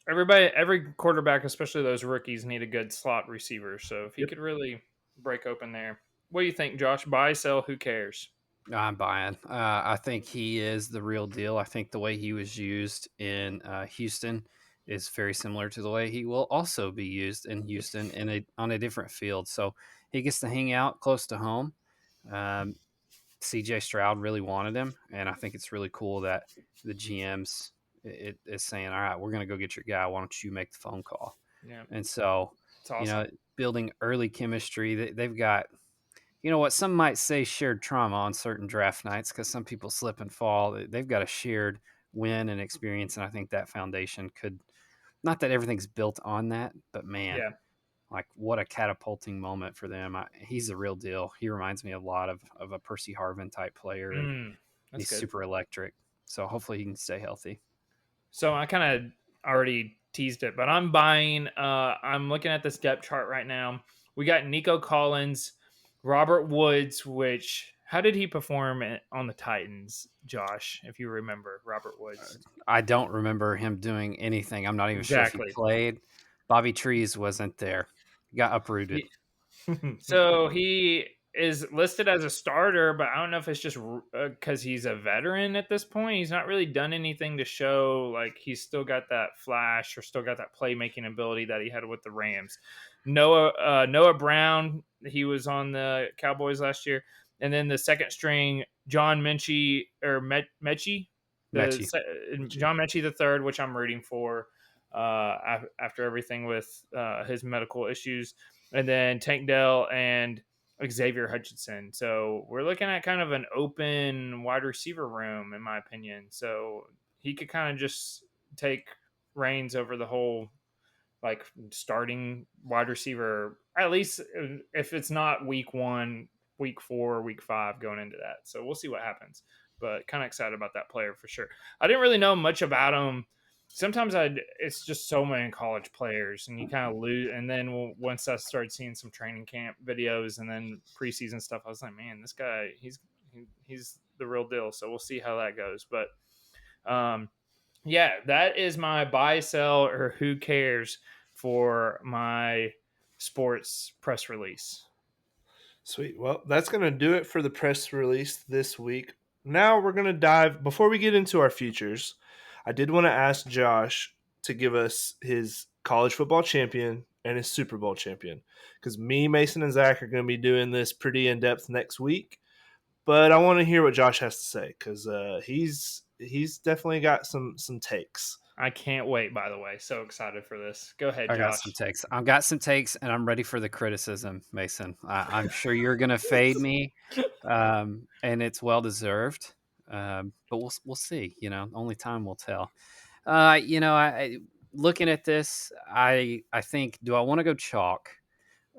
Speaker 3: Every quarterback, especially those rookies, need a good slot receiver. So if he
Speaker 1: Yep.
Speaker 3: could really break open there, what do you think, Josh? Buy, sell, who cares?
Speaker 2: I'm buying. I think he is the real deal. I think the way he was used in Houston is very similar to the way he will also be used in Houston on a different field. So he gets to hang out close to home. CJ Stroud really wanted him, and I think it's really cool that the GMs is saying, "All right, we're going to go get your guy. Why don't you make the phone call?"
Speaker 3: Yeah,
Speaker 2: And so,
Speaker 3: it's awesome.
Speaker 2: building early chemistry. They've got you know what? Some might say shared trauma on certain draft nights because some people slip and fall. They've got a shared win and experience, and I think that foundation could. Not that everything's built on that, but man,
Speaker 3: Yeah.
Speaker 2: like what a catapulting moment for them. He's the real deal. He reminds me a lot of a Percy Harvin type player, and
Speaker 3: That's
Speaker 2: he's
Speaker 3: good.
Speaker 2: super electric. So hopefully he can stay healthy.
Speaker 3: So I kind of already teased it, but I'm buying. I'm looking at this depth chart right now. We got Nico Collins, Robert Woods. Which how did he perform on the Titans, Josh? If you remember, Robert Woods.
Speaker 2: I don't remember him doing anything. I'm not even sure if he
Speaker 3: Exactly.
Speaker 2: played. Bobby Trees wasn't there. He got uprooted.
Speaker 3: So he is listed as a starter, but I don't know if it's just because he's a veteran at this point. He's not really done anything to show like he's still got that flash or still got that playmaking ability that he had with the Rams. Noah Brown, he was on the Cowboys last year, and then the second string John Mechie or Mechie,
Speaker 2: Mechie.
Speaker 3: John Mechie the third, which I'm rooting for after everything with his medical issues, and then Tank Dell and Xavier Hutchinson. So we're looking at kind of an open wide receiver room, in my opinion. So he could kind of just take reins over the whole like starting wide receiver, at least if it's not week 1, week 4, week 5 going into that. So we'll see what happens. But kind of excited about that player for sure. I didn't really know much about him. Sometimes it's just so many college players, and you kind of lose. And then once I started seeing some training camp videos and then preseason stuff, I was like, man, this guy, he's the real deal. So we'll see how that goes. But yeah, that is my buy, sell, or who cares for my sports press release.
Speaker 1: Sweet. Well, that's going to do it for the press release this week. Now we're going to dive, before we get into our futures, I did want to ask Josh to give us his college football champion and his Super Bowl champion. Because me, Mason, and Zach are going to be doing this pretty in depth next week. But I want to hear what Josh has to say because he's definitely got some takes.
Speaker 3: I can't wait, by the way. So excited for this. Go ahead,
Speaker 2: I got
Speaker 3: Josh.
Speaker 2: some takes. I've got some takes, and I'm ready for the criticism, Mason. I'm sure you're going to fade me, and it's well deserved. But we'll see. You know, only time will tell. You know, I looking at this, I think, do I want to go chalk,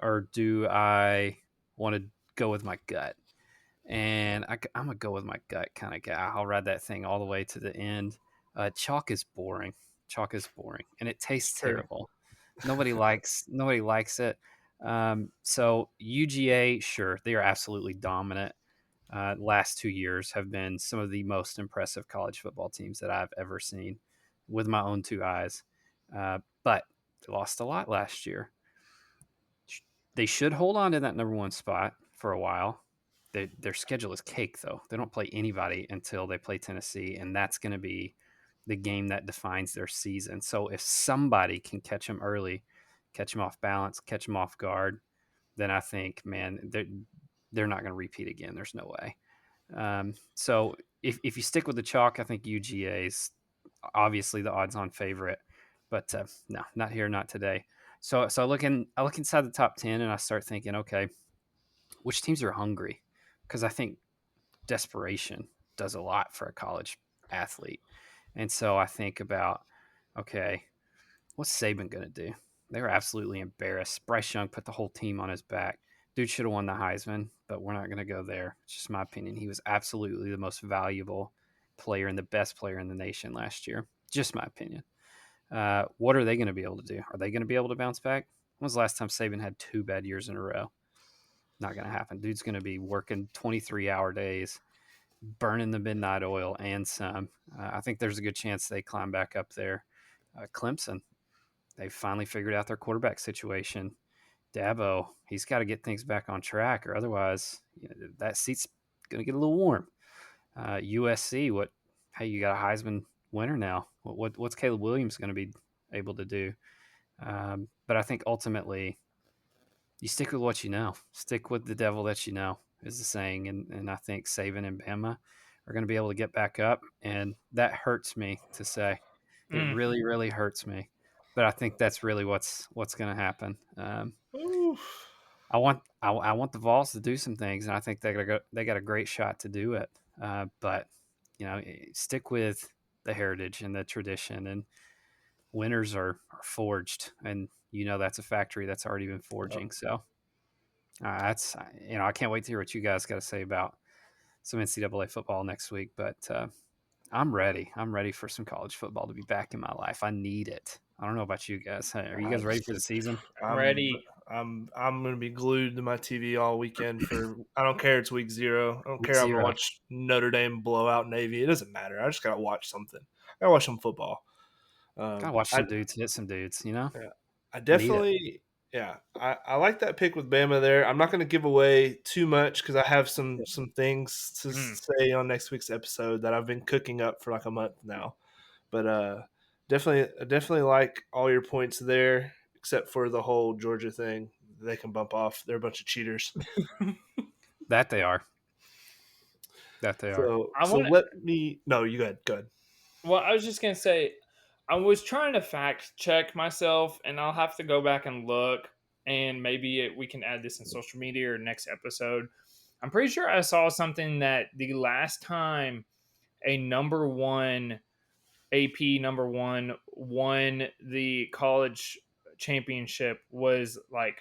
Speaker 2: or do I want to go with my gut? And I'm gonna go with my gut kind of guy. I'll ride that thing all the way to the end. Chalk is boring. Chalk is boring, and it tastes
Speaker 3: True.
Speaker 2: terrible. Nobody likes it. So UGA, sure, they are absolutely dominant. Last 2 years have been some of the most impressive college football teams that I've ever seen with my own two eyes. But they lost a lot last year. They should hold on to that number one spot for a while. Their schedule is cake, though. They don't play anybody until they play Tennessee, and that's going to be the game that defines their season. So if somebody can catch them early, catch them off balance, catch them off guard, then I think, man, they're not going to repeat again. There's no way. So if you stick with the chalk, I think UGA is obviously the odds-on favorite, but no, not here, not today. So I look inside the top 10 and I start thinking, okay, which teams are hungry? Because I think desperation does a lot for a college athlete. And so I think about, okay, what's Saban going to do? They were absolutely embarrassed. Bryce Young put the whole team on his back. Dude should have won the Heisman, but we're not going to go there. It's just my opinion. He was absolutely the most valuable player and the best player in the nation last year. Just my opinion. What are they going to be able to do? Are they going to be able to bounce back? When was the last time Saban had 2 bad years in a row? Not going to happen. Dude's going to be working 23-hour days, burning the midnight oil and some. I think there's a good chance they climb back up there. Clemson, they finally figured out their quarterback situation. Dabo, he's got to get things back on track, or otherwise, you know, that seat's going to get a little warm. USC, what? Hey, you got a Heisman winner now. What's Caleb Williams going to be able to do? But I think ultimately, you stick with what you know. Stick with the devil that you know is the saying, and I think Saban and Bama are going to be able to get back up, and that hurts me to say. It really, really hurts me, but I think that's really what's going to happen.
Speaker 1: Oof.
Speaker 2: I want the Vols to do some things, and I think they got a great shot to do it. But stick with the heritage and the tradition, and winners are forged, and that's a factory that's already been forging. So that's I can't wait to hear what you guys got to say about some NCAA football next week. But I'm ready. I'm ready for some college football to be back in my life. I need it. I don't know about you guys. Are you guys ready for the season?
Speaker 3: I'm ready.
Speaker 1: I'm gonna be glued to my TV all weekend for. I don't care. It's week 0. I don't
Speaker 2: Week
Speaker 1: care. I'm gonna
Speaker 2: 0.
Speaker 1: watch Notre Dame blow out Navy. It doesn't matter. I just gotta watch something. I gotta watch some football.
Speaker 2: Gotta watch some dudes hit some dudes.
Speaker 1: Yeah, I
Speaker 2: Need it.
Speaker 1: definitely. Yeah, I like that pick with Bama there. I'm not going to give away too much because I have some things to say on next week's episode that I've been cooking up for like a month now. But definitely like all your points there, except for the whole Georgia thing. They can bump off. They're a bunch of cheaters.
Speaker 2: That they are. That they are.
Speaker 1: So let me. No, you go ahead. Go ahead.
Speaker 3: Well, I was just gonna say, I was trying to fact check myself, and I'll have to go back and look, and maybe we can add this in social media or next episode. I'm pretty sure I saw something that the last time a number one AP number one won the college championship was like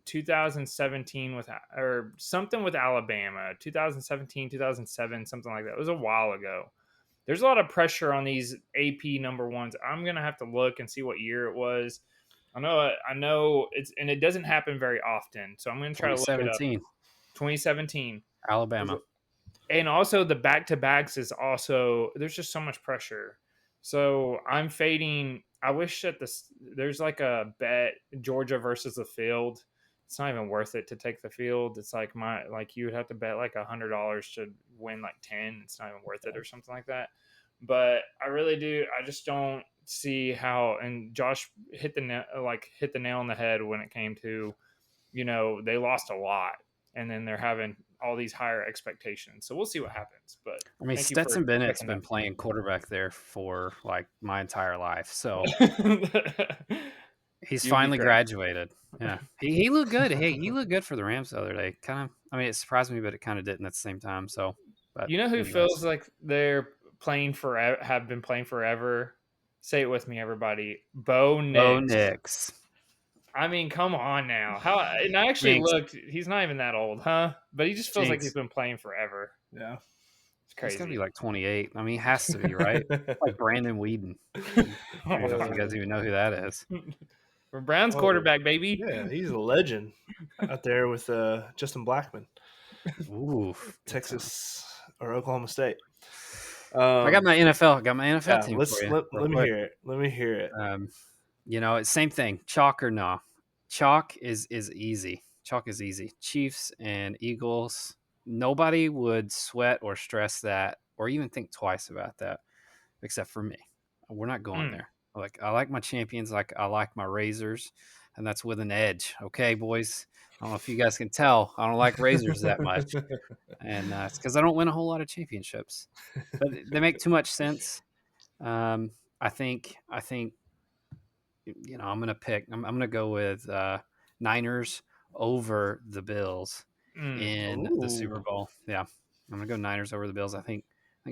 Speaker 3: 2017 with or something with Alabama, 2017, 2007, something like that. It was a while ago. There's a lot of pressure on these AP number ones. I'm gonna have to look and see what year it was. I know it's, and it doesn't happen very often. So I'm gonna try to look it up. 2017,
Speaker 2: Alabama.
Speaker 3: and also the back to backs is also, there's just so much pressure. So I'm fading. I wish that there's like a bet Georgia versus the field. It's not even worth it to take the field. It's like you would have to bet like $100 to win like 10. It's not even worth it or something like that. But I really do. I just don't see how. And Josh hit the nail on the head when it came to, they lost a lot, and then they're having all these higher expectations. So we'll see what happens. But
Speaker 2: I mean, Stetson Bennett's been playing quarterback there for like my entire life, so he's finally graduated. Yeah, he looked good. Hey, he looked good for the Rams the other day. Kind of, I mean, it surprised me, but it kind of didn't at the same time. So, but
Speaker 3: who feels like they're playing forever, have been playing forever? Say it with me, everybody. Bo Nix. I mean, come on now. How? And I actually looked. He's not even that old, huh? But he just feels like he's been playing forever.
Speaker 1: Yeah,
Speaker 3: it's crazy.
Speaker 2: He's gonna be like 28. I mean, he has to be, right? Like Brandon Weeden. I don't know if you guys even know who that is.
Speaker 3: We're Brown's quarterback, baby.
Speaker 1: Yeah, he's a legend out there with Justin Blackman.
Speaker 2: Ooh,
Speaker 1: Texas or Oklahoma State.
Speaker 2: I got my NFL team
Speaker 1: for
Speaker 2: you.
Speaker 1: Let me hear it. Let me hear it.
Speaker 2: It's same thing. Chalk or no? Chalk is easy. Chalk is easy. Chiefs and Eagles. Nobody would sweat or stress that or even think twice about that, except for me. We're not going there. I like my champions. I like my razors, and that's with an edge. Okay, boys. I don't know if you guys can tell. I don't like razors that much, and it's because I don't win a whole lot of championships. But they make too much sense. I think I'm gonna pick. I'm gonna go with Niners over the Bills in the Super Bowl. Yeah, I'm gonna go Niners over the Bills. I think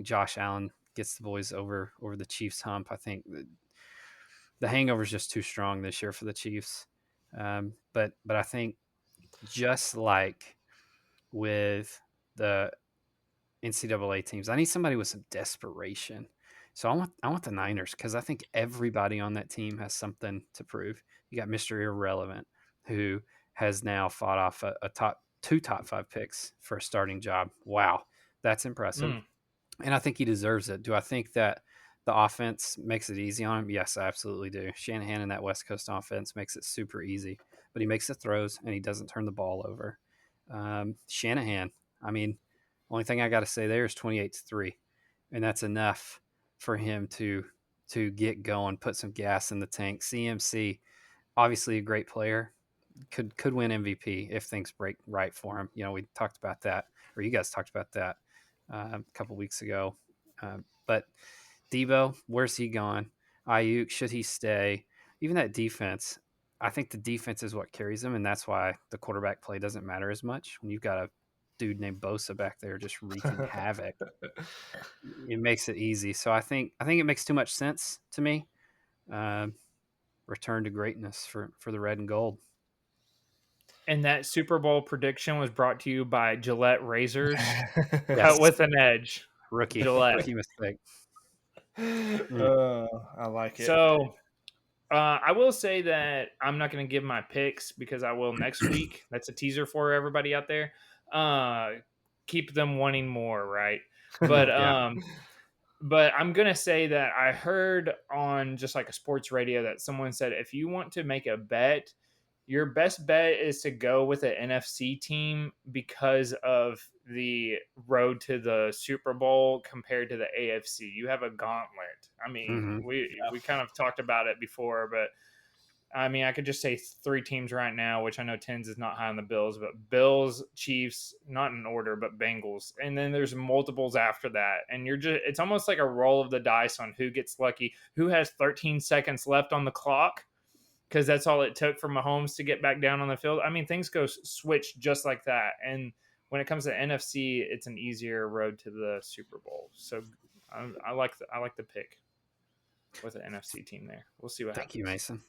Speaker 2: Josh Allen gets the boys over the Chiefs hump. I think the hangover is just too strong this year for the Chiefs. But I think just like with the NCAA teams, I need somebody with some desperation. So I want the Niners because I think everybody on that team has something to prove. You got Mr. Irrelevant, who has now fought off two top 5 picks for a starting job. Wow, that's impressive. And I think he deserves it. Do I think that the offense makes it easy on him? Yes, I absolutely do. Shanahan and that West Coast offense makes it super easy, but he makes the throws and he doesn't turn the ball over. Shanahan, I mean, only thing I got to say there is 28-3, and that's enough for him to get going, put some gas in the tank. CMC, obviously a great player, could win MVP if things break right for him. We talked about that, or you guys talked about that a couple weeks ago. But Debo, where's he gone? Ayuk, should he stay? Even that defense, I think the defense is what carries them, and that's why the quarterback play doesn't matter as much. When you've got a dude named Bosa back there just wreaking havoc, it makes it easy. So I think it makes too much sense to me. Uh, return to greatness for the red and gold.
Speaker 3: And that Super Bowl prediction was brought to you by Gillette razors, cut
Speaker 2: Yes,
Speaker 3: with an edge. Gillette.
Speaker 2: rookie mistake.
Speaker 1: I like it.
Speaker 3: So I will say that I'm not going to give my picks because I will next week. That's a teaser for everybody out there. Keep them wanting more, right? But
Speaker 2: Yeah.
Speaker 3: but I'm gonna say that I heard on just like a sports radio that someone said if you want to make a bet, your best bet is to go with an NFC team because of the road to the Super Bowl compared to the AFC. You have a gauntlet. I mean,
Speaker 2: Mm-hmm.
Speaker 3: we kind of talked about it before, but I mean, I could just say three teams right now, which I know Tens is not high on the Bills, but Bills, Chiefs, not in order, but Bengals. And then there's multiples after that. And it's almost like a roll of the dice on who gets lucky, who has 13 seconds left on the clock, because that's all it took for Mahomes to get back down on the field. I mean, things go switch just like that. And when it comes to NFC, it's an easier road to the Super Bowl. So I like the pick with the NFC team there. We'll see what happens.
Speaker 2: Thank you, Mason.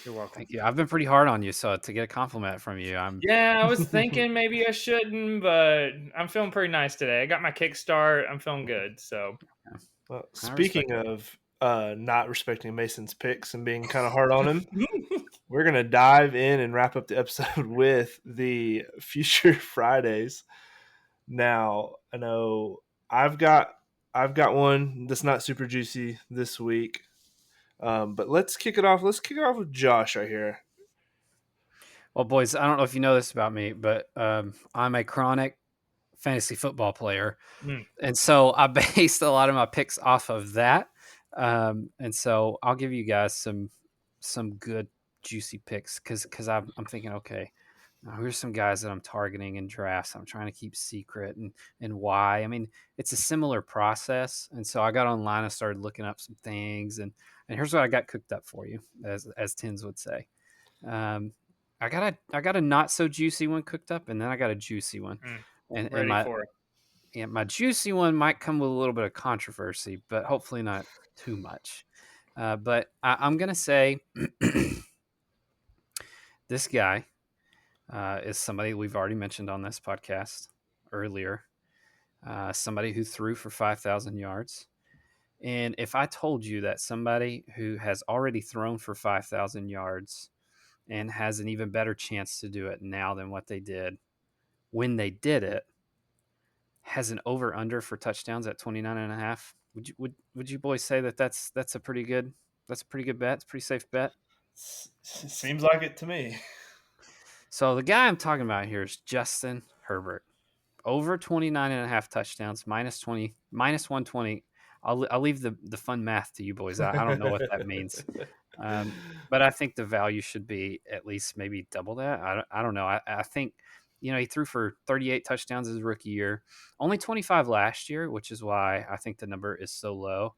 Speaker 3: You're welcome.
Speaker 2: Thank you. I've been pretty hard on you, so to get a compliment from you,
Speaker 3: Yeah, I was thinking maybe I shouldn't, but I'm feeling pretty nice today. I got my kickstart. I'm feeling good. So,
Speaker 1: well, speaking of not respecting Mason's picks and being kind of hard on him, we're gonna dive in and wrap up the episode with the Future Fridays. Now, I know I've got one that's not super juicy this week. But let's kick it off. Let's kick it off with Josh right here.
Speaker 2: Well, boys, I don't know if you know this about me, but I'm a chronic fantasy football player. And so I based a lot of my picks off of that. And so I'll give you guys some good juicy picks because I'm thinking, okay, now here's some guys that I'm targeting in drafts. I'm trying to keep secret and why. I mean, it's a similar process. And so I got online, I started looking up some things, and here's what I got cooked up for you, as Tins would say. I got a not so juicy one cooked up, and then I got a juicy one. And
Speaker 3: ready for it.
Speaker 2: Yeah, my juicy one might come with a little bit of controversy, but hopefully not too much. But I'm going to say this guy is somebody we've already mentioned on this podcast earlier, somebody who threw for 5,000 yards. And if I told you that somebody who has already thrown for 5,000 yards and has an even better chance to do it now than what they did when they did it, has an over under for touchdowns at 29.5. Would you boys say that that's a pretty good bet? It's a pretty safe bet.
Speaker 1: Seems like it to me.
Speaker 2: So the guy I'm talking about here is Justin Herbert. Over 29.5 touchdowns, minus 20, minus 120. I'll leave the fun math to you boys. I don't know what that means. But I think the value should be at least maybe double that. I don't know. I think, he threw for 38 touchdowns his rookie year, only 25 last year, which is why I think the number is so low.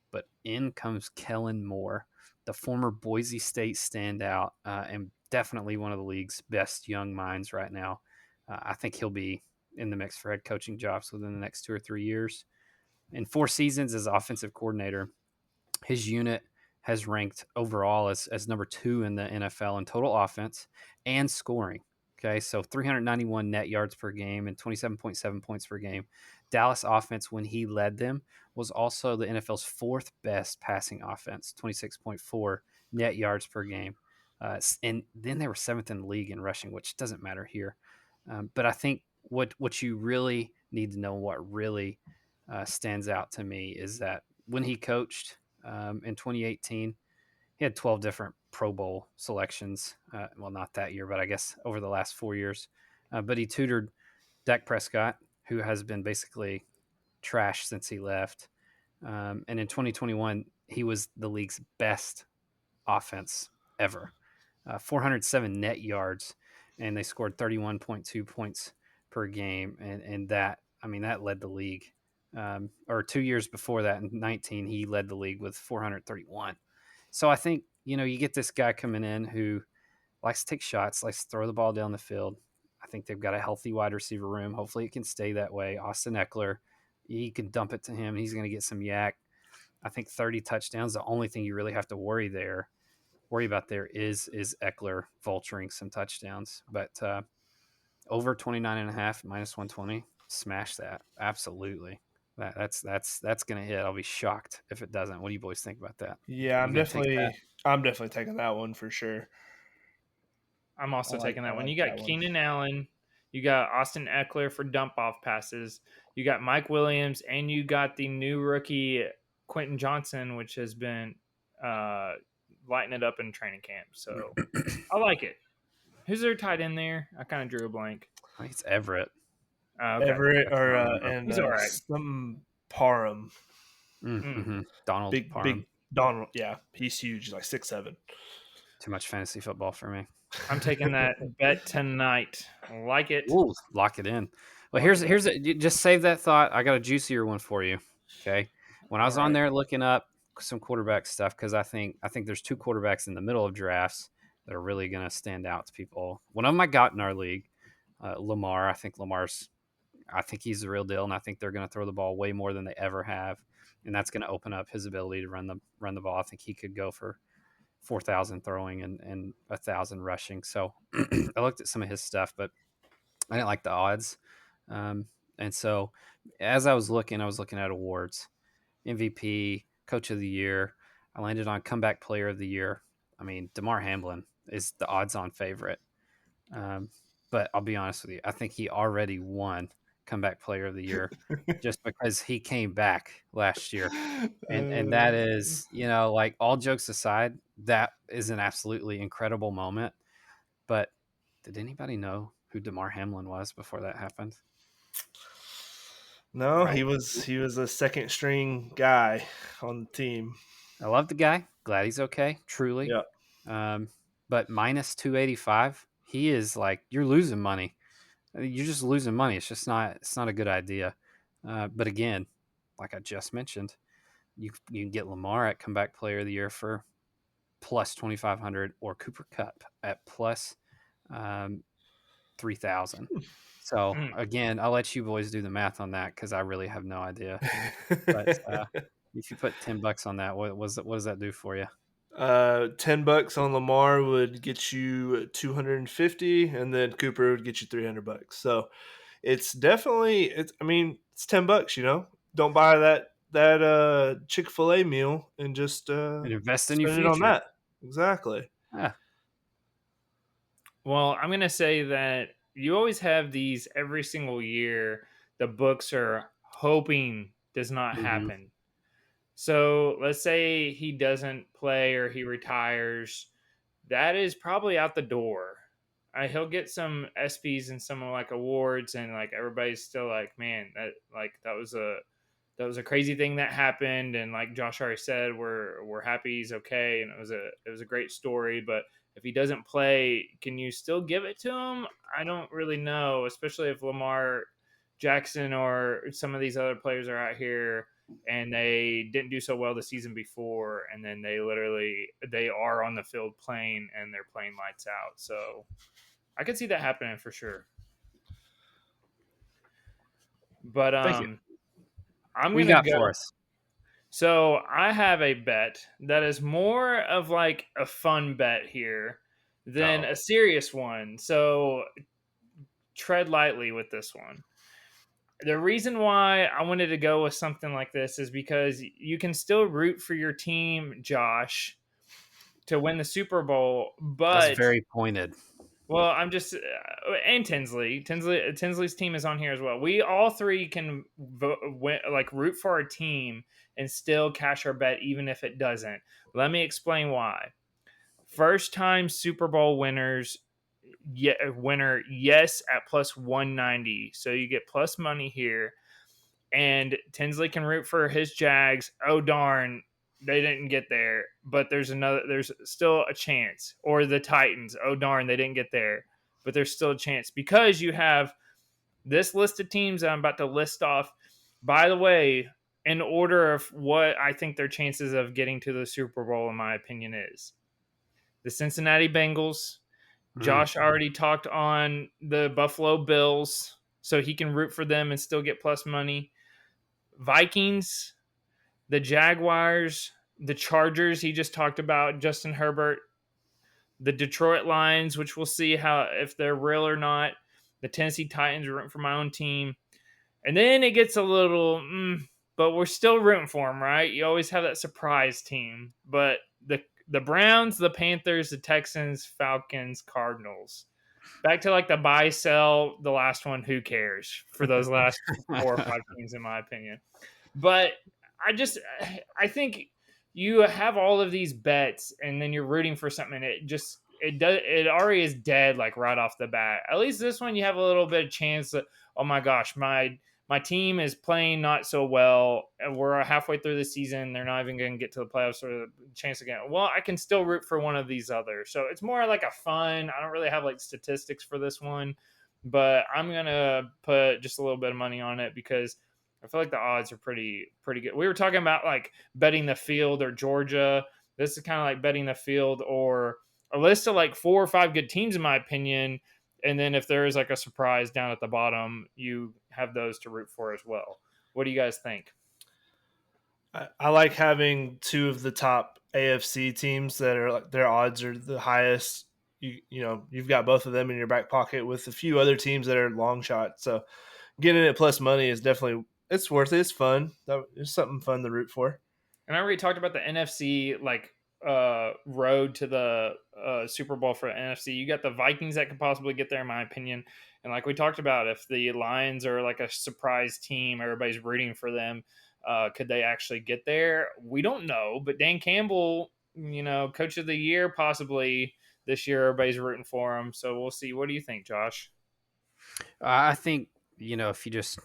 Speaker 2: But in comes Kellen Moore, the former Boise State standout, and definitely one of the league's best young minds right now. I think he'll be in the mix for head coaching jobs within the next 2 or 3 years. In 4 seasons as offensive coordinator, his unit has ranked overall as number 2 in the NFL in total offense and scoring. Okay, so 391 net yards per game and 27.7 points per game. Dallas offense, when he led them, was also the NFL's 4th best passing offense, 26.4 net yards per game. And then they were 7th in the league in rushing, which doesn't matter here. But I think what you really need to know, what really stands out to me, is that when he coached in 2018, he had 12 different Pro Bowl selections. Well, not that year, but I guess over the last 4 years. But he tutored Dak Prescott, who has been basically trash since he left. And in 2021, he was the league's best offense ever. 407 net yards, and they scored 31.2 points per game. And that, I mean, that led the league. Or 2 years before that, in 19, he led the league with 431. So I think, you get this guy coming in who likes to take shots, likes to throw the ball down the field. I think they've got a healthy wide receiver room. Hopefully it can stay that way. Austin Eckler, you can dump it to him. He's going to get some yak. I think 30 touchdowns. The only thing you really have to worry about there is Eckler vulturing some touchdowns. But over 29.5 minus 120, smash that. Absolutely. That's going to hit. I'll be shocked if it doesn't. What do you boys think about that?
Speaker 1: Yeah,
Speaker 2: You going to take that?
Speaker 1: I'm definitely taking that one for sure.
Speaker 3: I'm also taking that one.
Speaker 1: like
Speaker 3: You got
Speaker 1: that one.
Speaker 3: Keenan Allen, you got Austin Eckler for dump off passes, you got Mike Williams, and you got the new rookie Quentin Johnson, which has been lighting it up in training camp. So I like it. Who's their tight end there? I kind of drew a blank.
Speaker 2: I think it's Everett.
Speaker 3: Okay.
Speaker 1: Everett
Speaker 2: That's
Speaker 1: or
Speaker 2: what I remember.
Speaker 1: and
Speaker 3: He's all right.
Speaker 1: some Parham.
Speaker 2: Mm-hmm. Donald
Speaker 1: Big
Speaker 2: Parham.
Speaker 1: Donald. Yeah, he's huge, like 6'7".
Speaker 2: Too much fantasy football for me.
Speaker 3: I'm taking that bet tonight. Like it.
Speaker 2: Ooh, lock it in. Well, here's just save that thought. I got a juicier one for you. Okay. When I was on there looking up some quarterback stuff, because I think there's two quarterbacks in the middle of drafts that are really going to stand out to people. One of them I got in our league, Lamar. I think he's the real deal, and I think they're going to throw the ball way more than they ever have, and that's going to open up his ability to run the ball. I think he could go for 4,000 throwing and 1,000 rushing. So I looked at some of his stuff, but I didn't like the odds. And so as I was looking at awards, MVP, Coach of the Year. I landed on Comeback Player of the Year. I mean, DeMar Hamlin is the odds-on favorite. But I'll be honest with you, I think he already won Comeback Player of the Year just because he came back last year. And that is, like, all jokes aside, that is an absolutely incredible moment. But did anybody know who DeMar Hamlin was before that happened?
Speaker 1: No, he was a second string guy on the team.
Speaker 2: I love the guy. Glad he's okay. Truly.
Speaker 1: Yeah.
Speaker 2: But minus 285, he is like, you're losing money. You're just losing money. It's just not. It's not a good idea. But again, like I just mentioned, you can get Lamar at Comeback Player of the Year for plus 2,500, or Cooper Kupp at plus 3,000. So again, I'll let you boys do the math on that because I really have no idea. But if you put $10 on that, what does that do for you?
Speaker 1: $10 on Lamar would get you 250, and then Cooper would get you $300. So it's definitely I mean, it's $10. Don't buy that Chick-fil-A meal and just
Speaker 2: And invest in
Speaker 1: spend
Speaker 2: your
Speaker 1: it
Speaker 2: future.
Speaker 1: on that. Exactly.
Speaker 2: Yeah.
Speaker 3: Well, I'm going to say that you always have these every single year. The books are hoping does not happen. So let's say he doesn't play or he retires. That is probably out the door. He'll get some ESPYs and some like awards, and like everybody's still like, man, that was a crazy thing that happened, and like Josh already said, we're happy he's okay, and it was a great story. But if he doesn't play, can you still give it to him? I don't really know, especially if Lamar Jackson or some of these other players are out here and they didn't do so well the season before, and then they are on the field playing and they're playing lights out. So I could see that happening for sure. But I'm
Speaker 2: we
Speaker 3: gonna
Speaker 2: got
Speaker 3: go
Speaker 2: for us.
Speaker 3: So I have a bet that is more of like a fun bet here than a serious one. So tread lightly with this one. The reason why I wanted to go with something like this is because you can still root for your team, Josh, to win the Super Bowl, but
Speaker 2: That's very pointed.
Speaker 3: Well, I'm just and Tinsley's team is on here as well. We all three can root for our team and still cash our bet, even if it doesn't. Let me explain why. First time Super Bowl winners, yes, at plus 190. So you get plus money here. And Tinsley can root for his Jags. Oh darn, they didn't get there, but there's still a chance. Or the Titans. Oh darn, they didn't get there, but there's still a chance because you have this list of teams that I'm about to list off. By the way, in order of what I think their chances of getting to the Super Bowl, in my opinion, is the Cincinnati Bengals, Josh already talked on the Buffalo Bills, so he can root for them and still get plus money. Vikings, the Jaguars, the Chargers, he just talked about, Justin Herbert, the Detroit Lions, which we'll see if they're real or not. The Tennessee Titans, rooting for my own team. And then it gets a little, but we're still rooting for them, right? You always have that surprise team. But the Browns, the Panthers, the Texans, Falcons, Cardinals. Back to like the buy, sell, the last one, who cares for those last 4 or 5 teams, in my opinion. But I think you have all of these bets and then you're rooting for something and it already is dead like right off the bat. At least this one you have a little bit of chance that, oh my gosh, my team is playing not so well and we're halfway through the season, they're not even going to get to the playoffs or the chance again. Well, I can still root for one of these others. So it's more like a fun. I don't really have like statistics for this one, but I'm going to put just a little bit of money on it because I feel like the odds are pretty good. We were talking about like betting the field or Georgia. This is kind of like betting the field or a list of like 4 or 5 good teams, in my opinion. And then if there is like a surprise down at the bottom, you have those to root for as well. What do you guys think?
Speaker 1: I like having 2 of the top AFC teams that are like their odds are the highest. You've got both of them in your back pocket with a few other teams that are long shots. So getting it plus money is definitely it's worth it. It's fun. It's something fun to root for.
Speaker 3: And I already talked about the NFC road to the Super Bowl for NFC. You got the Vikings that could possibly get there, in my opinion. And like we talked about, if the Lions are like a surprise team, everybody's rooting for them. Could they actually get there? We don't know. But Dan Campbell, coach of the year possibly this year, everybody's rooting for him. So we'll see. What do you think, Josh?
Speaker 2: I think, if you just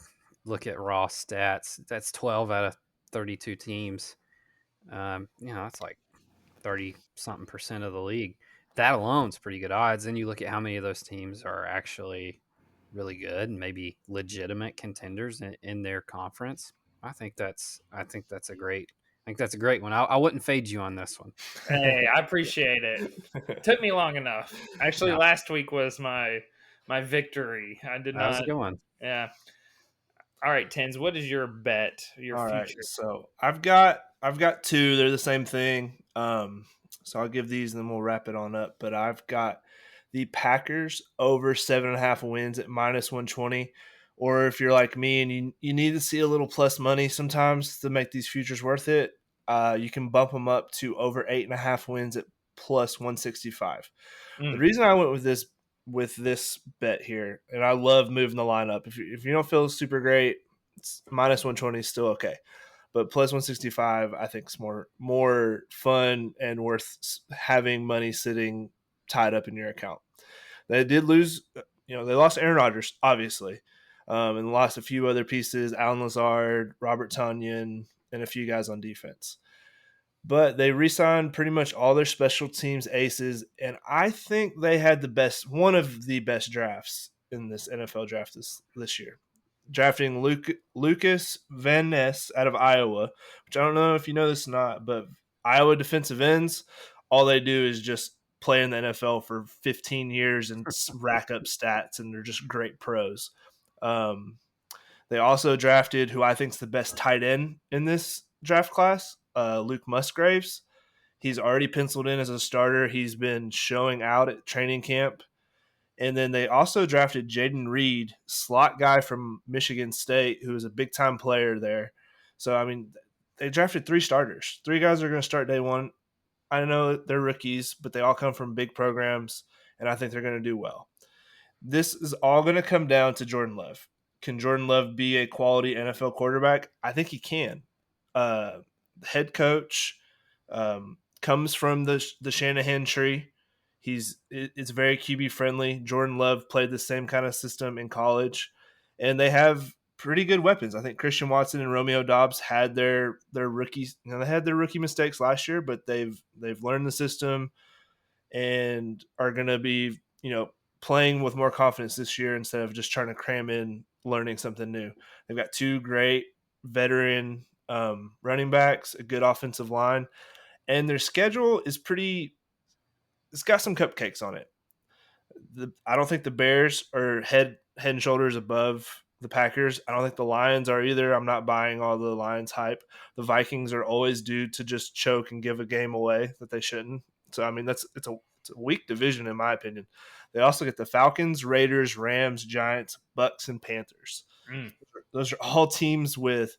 Speaker 2: look at raw stats, that's 12 out of 32 teams. That's like 30-something% of the league. That alone is pretty good odds. Then you look at how many of those teams are actually really good and maybe legitimate contenders in their conference. I think that's a great one. I wouldn't fade you on this one.
Speaker 3: Hey, I appreciate it. Took me long enough. Actually, last week was my victory. I did not.
Speaker 2: That was a good one.
Speaker 3: Yeah. All right, Tens. What is your bet? Your
Speaker 1: All
Speaker 3: future?
Speaker 1: Right, so I've got 2. They're the same thing. So I'll give these and then we'll wrap it on up. But I've got the Packers over 7.5 wins at -120. Or if you're like me and you need to see a little plus money sometimes to make these futures worth it, you can bump them up to over 8.5 wins at +165. The reason I went with this bet here, and I love moving the line up. If you don't feel super great, it's -120 is still okay. But +165, I think, is more fun and worth having money sitting tied up in your account. They did lose, they lost Aaron Rodgers, obviously, and lost a few other pieces, Alan Lazard, Robert Tonyan, and a few guys on defense. But they re-signed pretty much all their special teams aces, and I think they had one of the best drafts in this NFL draft this year. Drafting Lucas Van Ness out of Iowa, which I don't know if you know this or not, but Iowa defensive ends, all they do is just play in the NFL for 15 years and rack up stats, and they're just great pros. They also drafted who I think is the best tight end in this draft class, Luke Musgraves. He's already penciled in as a starter. He's been showing out at training camp. And then they also drafted Jaden Reed, slot guy from Michigan State, who is a big-time player there. So, I mean, they drafted 3 starters. 3 guys are going to start day one. I know they're rookies, but they all come from big programs, and I think they're going to do well. This is all going to come down to Jordan Love. Can Jordan Love be a quality NFL quarterback? I think he can. Head coach comes from the Shanahan tree. It's very QB friendly. Jordan Love played the same kind of system in college, and they have pretty good weapons. I think Christian Watson and Romeo Doubs had their rookies. They had their rookie mistakes last year, but they've learned the system and are going to be playing with more confidence this year instead of just trying to cram in learning something new. They've got 2 great veteran running backs, a good offensive line, and their schedule is pretty. It's got some cupcakes on it. I don't think the Bears are head and shoulders above the Packers. I don't think the Lions are either. I'm not buying all the Lions hype. The Vikings are always due to just choke and give a game away that they shouldn't. So I mean, it's a weak division in my opinion. They also get the Falcons, Raiders, Rams, Giants, Bucks, and Panthers. Those are all teams with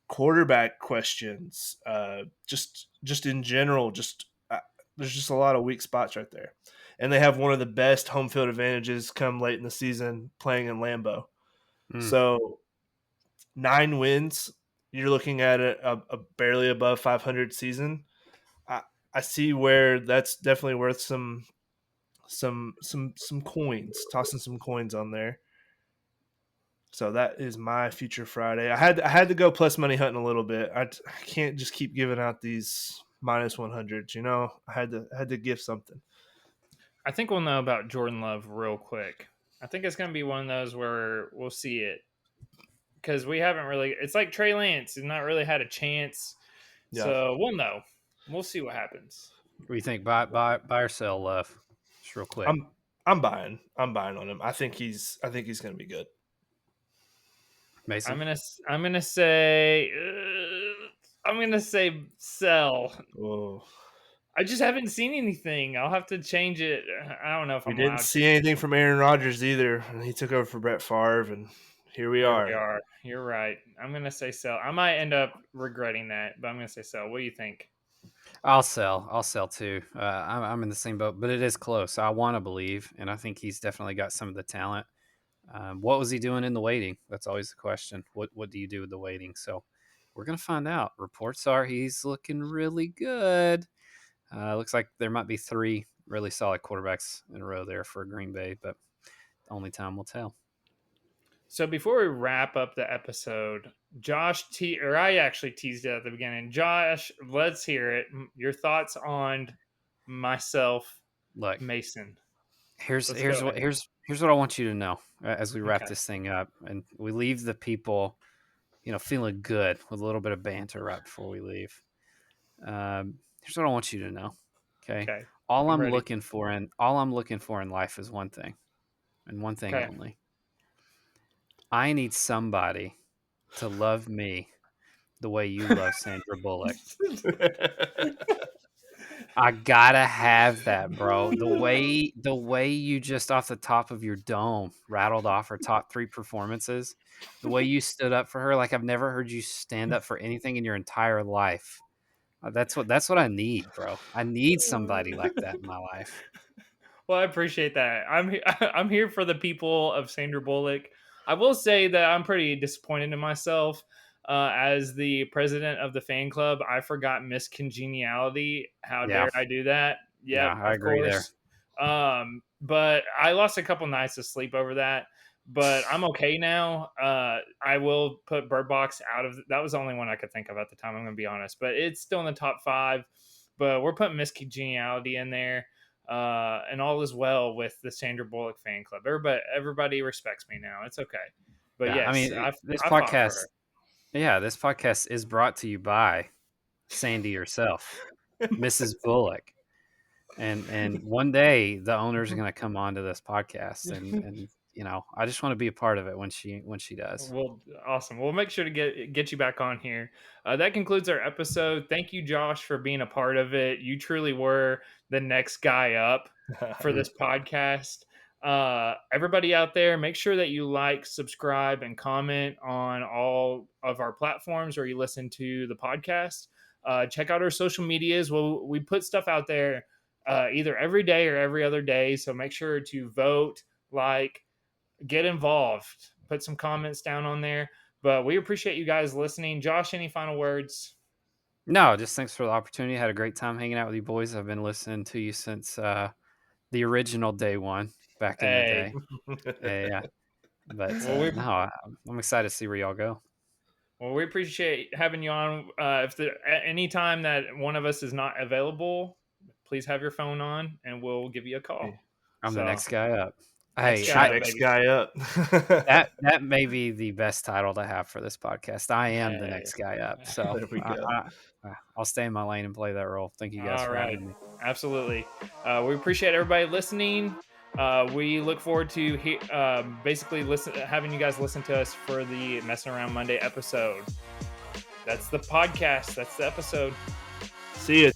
Speaker 1: quarterback questions. Just in general, there's just a lot of weak spots right there. And they have one of the best home field advantages come late in the season playing in Lambeau. So 9 wins, you're looking at a barely above 500 season. I see where that's definitely worth some coins, tossing some coins on there. So that is my future Friday. I had to go plus money hunting a little bit. I can't just keep giving out these minus 100s. You know, I had to give something.
Speaker 3: I think we'll know about Jordan Love real quick. I think it's going to be one of those where we'll see it because we haven't really. It's like Trey Lance has not really had a chance, so we'll know. We'll see what happens.
Speaker 2: What do you think? Buy or sell Love? Just real quick.
Speaker 1: I'm buying on him. I think he's going to be good.
Speaker 2: Mason?
Speaker 3: I'm gonna say sell.
Speaker 1: Whoa.
Speaker 3: I just haven't seen anything. I'll have to change it. I don't know if
Speaker 1: we
Speaker 3: I'm
Speaker 1: didn't see anything from Aaron Rodgers either, and he took over for Brett Favre, and here we are.
Speaker 3: You're right. I'm gonna say sell. I might end up regretting that, but I'm gonna say sell. What do you think?
Speaker 2: I'll sell too. I'm in the same boat, but it is close. I want to believe, and I think he's definitely got some of the talent. What was he doing in the waiting? That's always the question. What do you do with the waiting? So we're gonna find out. Reports are he's looking really good. Looks like there might be 3 really solid quarterbacks in a row there for Green Bay, but only time will tell.
Speaker 3: So before we wrap up the episode, I actually teased it at the beginning. Josh, let's hear it. Your thoughts on myself,
Speaker 2: Look,
Speaker 3: Mason.
Speaker 2: Here's what I want you to know as we wrap this thing up, and we leave the people, feeling good with a little bit of banter right before we leave. Here's what I want you to know. Okay. All I'm looking for in life is one thing, and one thing only. I need somebody to love me the way you love Sandra Bullock. I gotta have that, bro. The way you just off the top of your dome rattled off her top 3 performances, the way you stood up for her, like I've never heard you stand up for anything in your entire life. That's what I need, bro. I need somebody like that in my life.
Speaker 3: Well, I appreciate that. I'm here for the people of Sandra Bullock. I will say that I'm pretty disappointed in myself. As the president of the fan club, I forgot Miss Congeniality. How dare I do that? Yeah,
Speaker 2: I agree
Speaker 3: course. There. But I lost a couple nights of sleep over that. But I'm okay now. I will put Bird Box out of that was the only one I could think of at the time. I'm going to be honest, but it's still in the top 5. But we're putting Miss Congeniality in there. And all is well with the Sandra Bullock fan club. Everybody respects me now. It's okay. But yes,
Speaker 2: I mean, this podcast is brought to you by Sandy herself, Mrs. Bullock. And one day the owners are going to come on to this podcast, and I just want to be a part of it when she does.
Speaker 3: Well, awesome. We'll make sure to get you back on here. That concludes our episode. Thank you, Josh, for being a part of it. You truly were the next guy up for this podcast. Everybody out there, make sure that you like, subscribe, and comment on all of our platforms where you listen to the podcast. Check out our social medias. We put stuff out there either every day or every other day. So make sure to vote, get involved, put some comments down on there. But we appreciate you guys listening. Josh, any final words?
Speaker 2: No, just thanks for the opportunity. I had a great time hanging out with you boys. I've been listening to you since the original day one back in the day. Yeah. But I'm excited to see where y'all go.
Speaker 3: Well, we appreciate having you on. If any time that one of us is not available, please have your phone on and we'll give you a call.
Speaker 2: I'm the next guy up.
Speaker 1: Next guy up.
Speaker 2: that may be the best title to have for this podcast. I am the next guy up. So
Speaker 1: there we go.
Speaker 2: I'll stay in my lane and play that role. Thank you guys for having me.
Speaker 3: Absolutely. We appreciate everybody listening. We look forward to basically having you guys listen to us for the Messing Around Monday episode. That's the podcast. That's the episode.
Speaker 1: See you.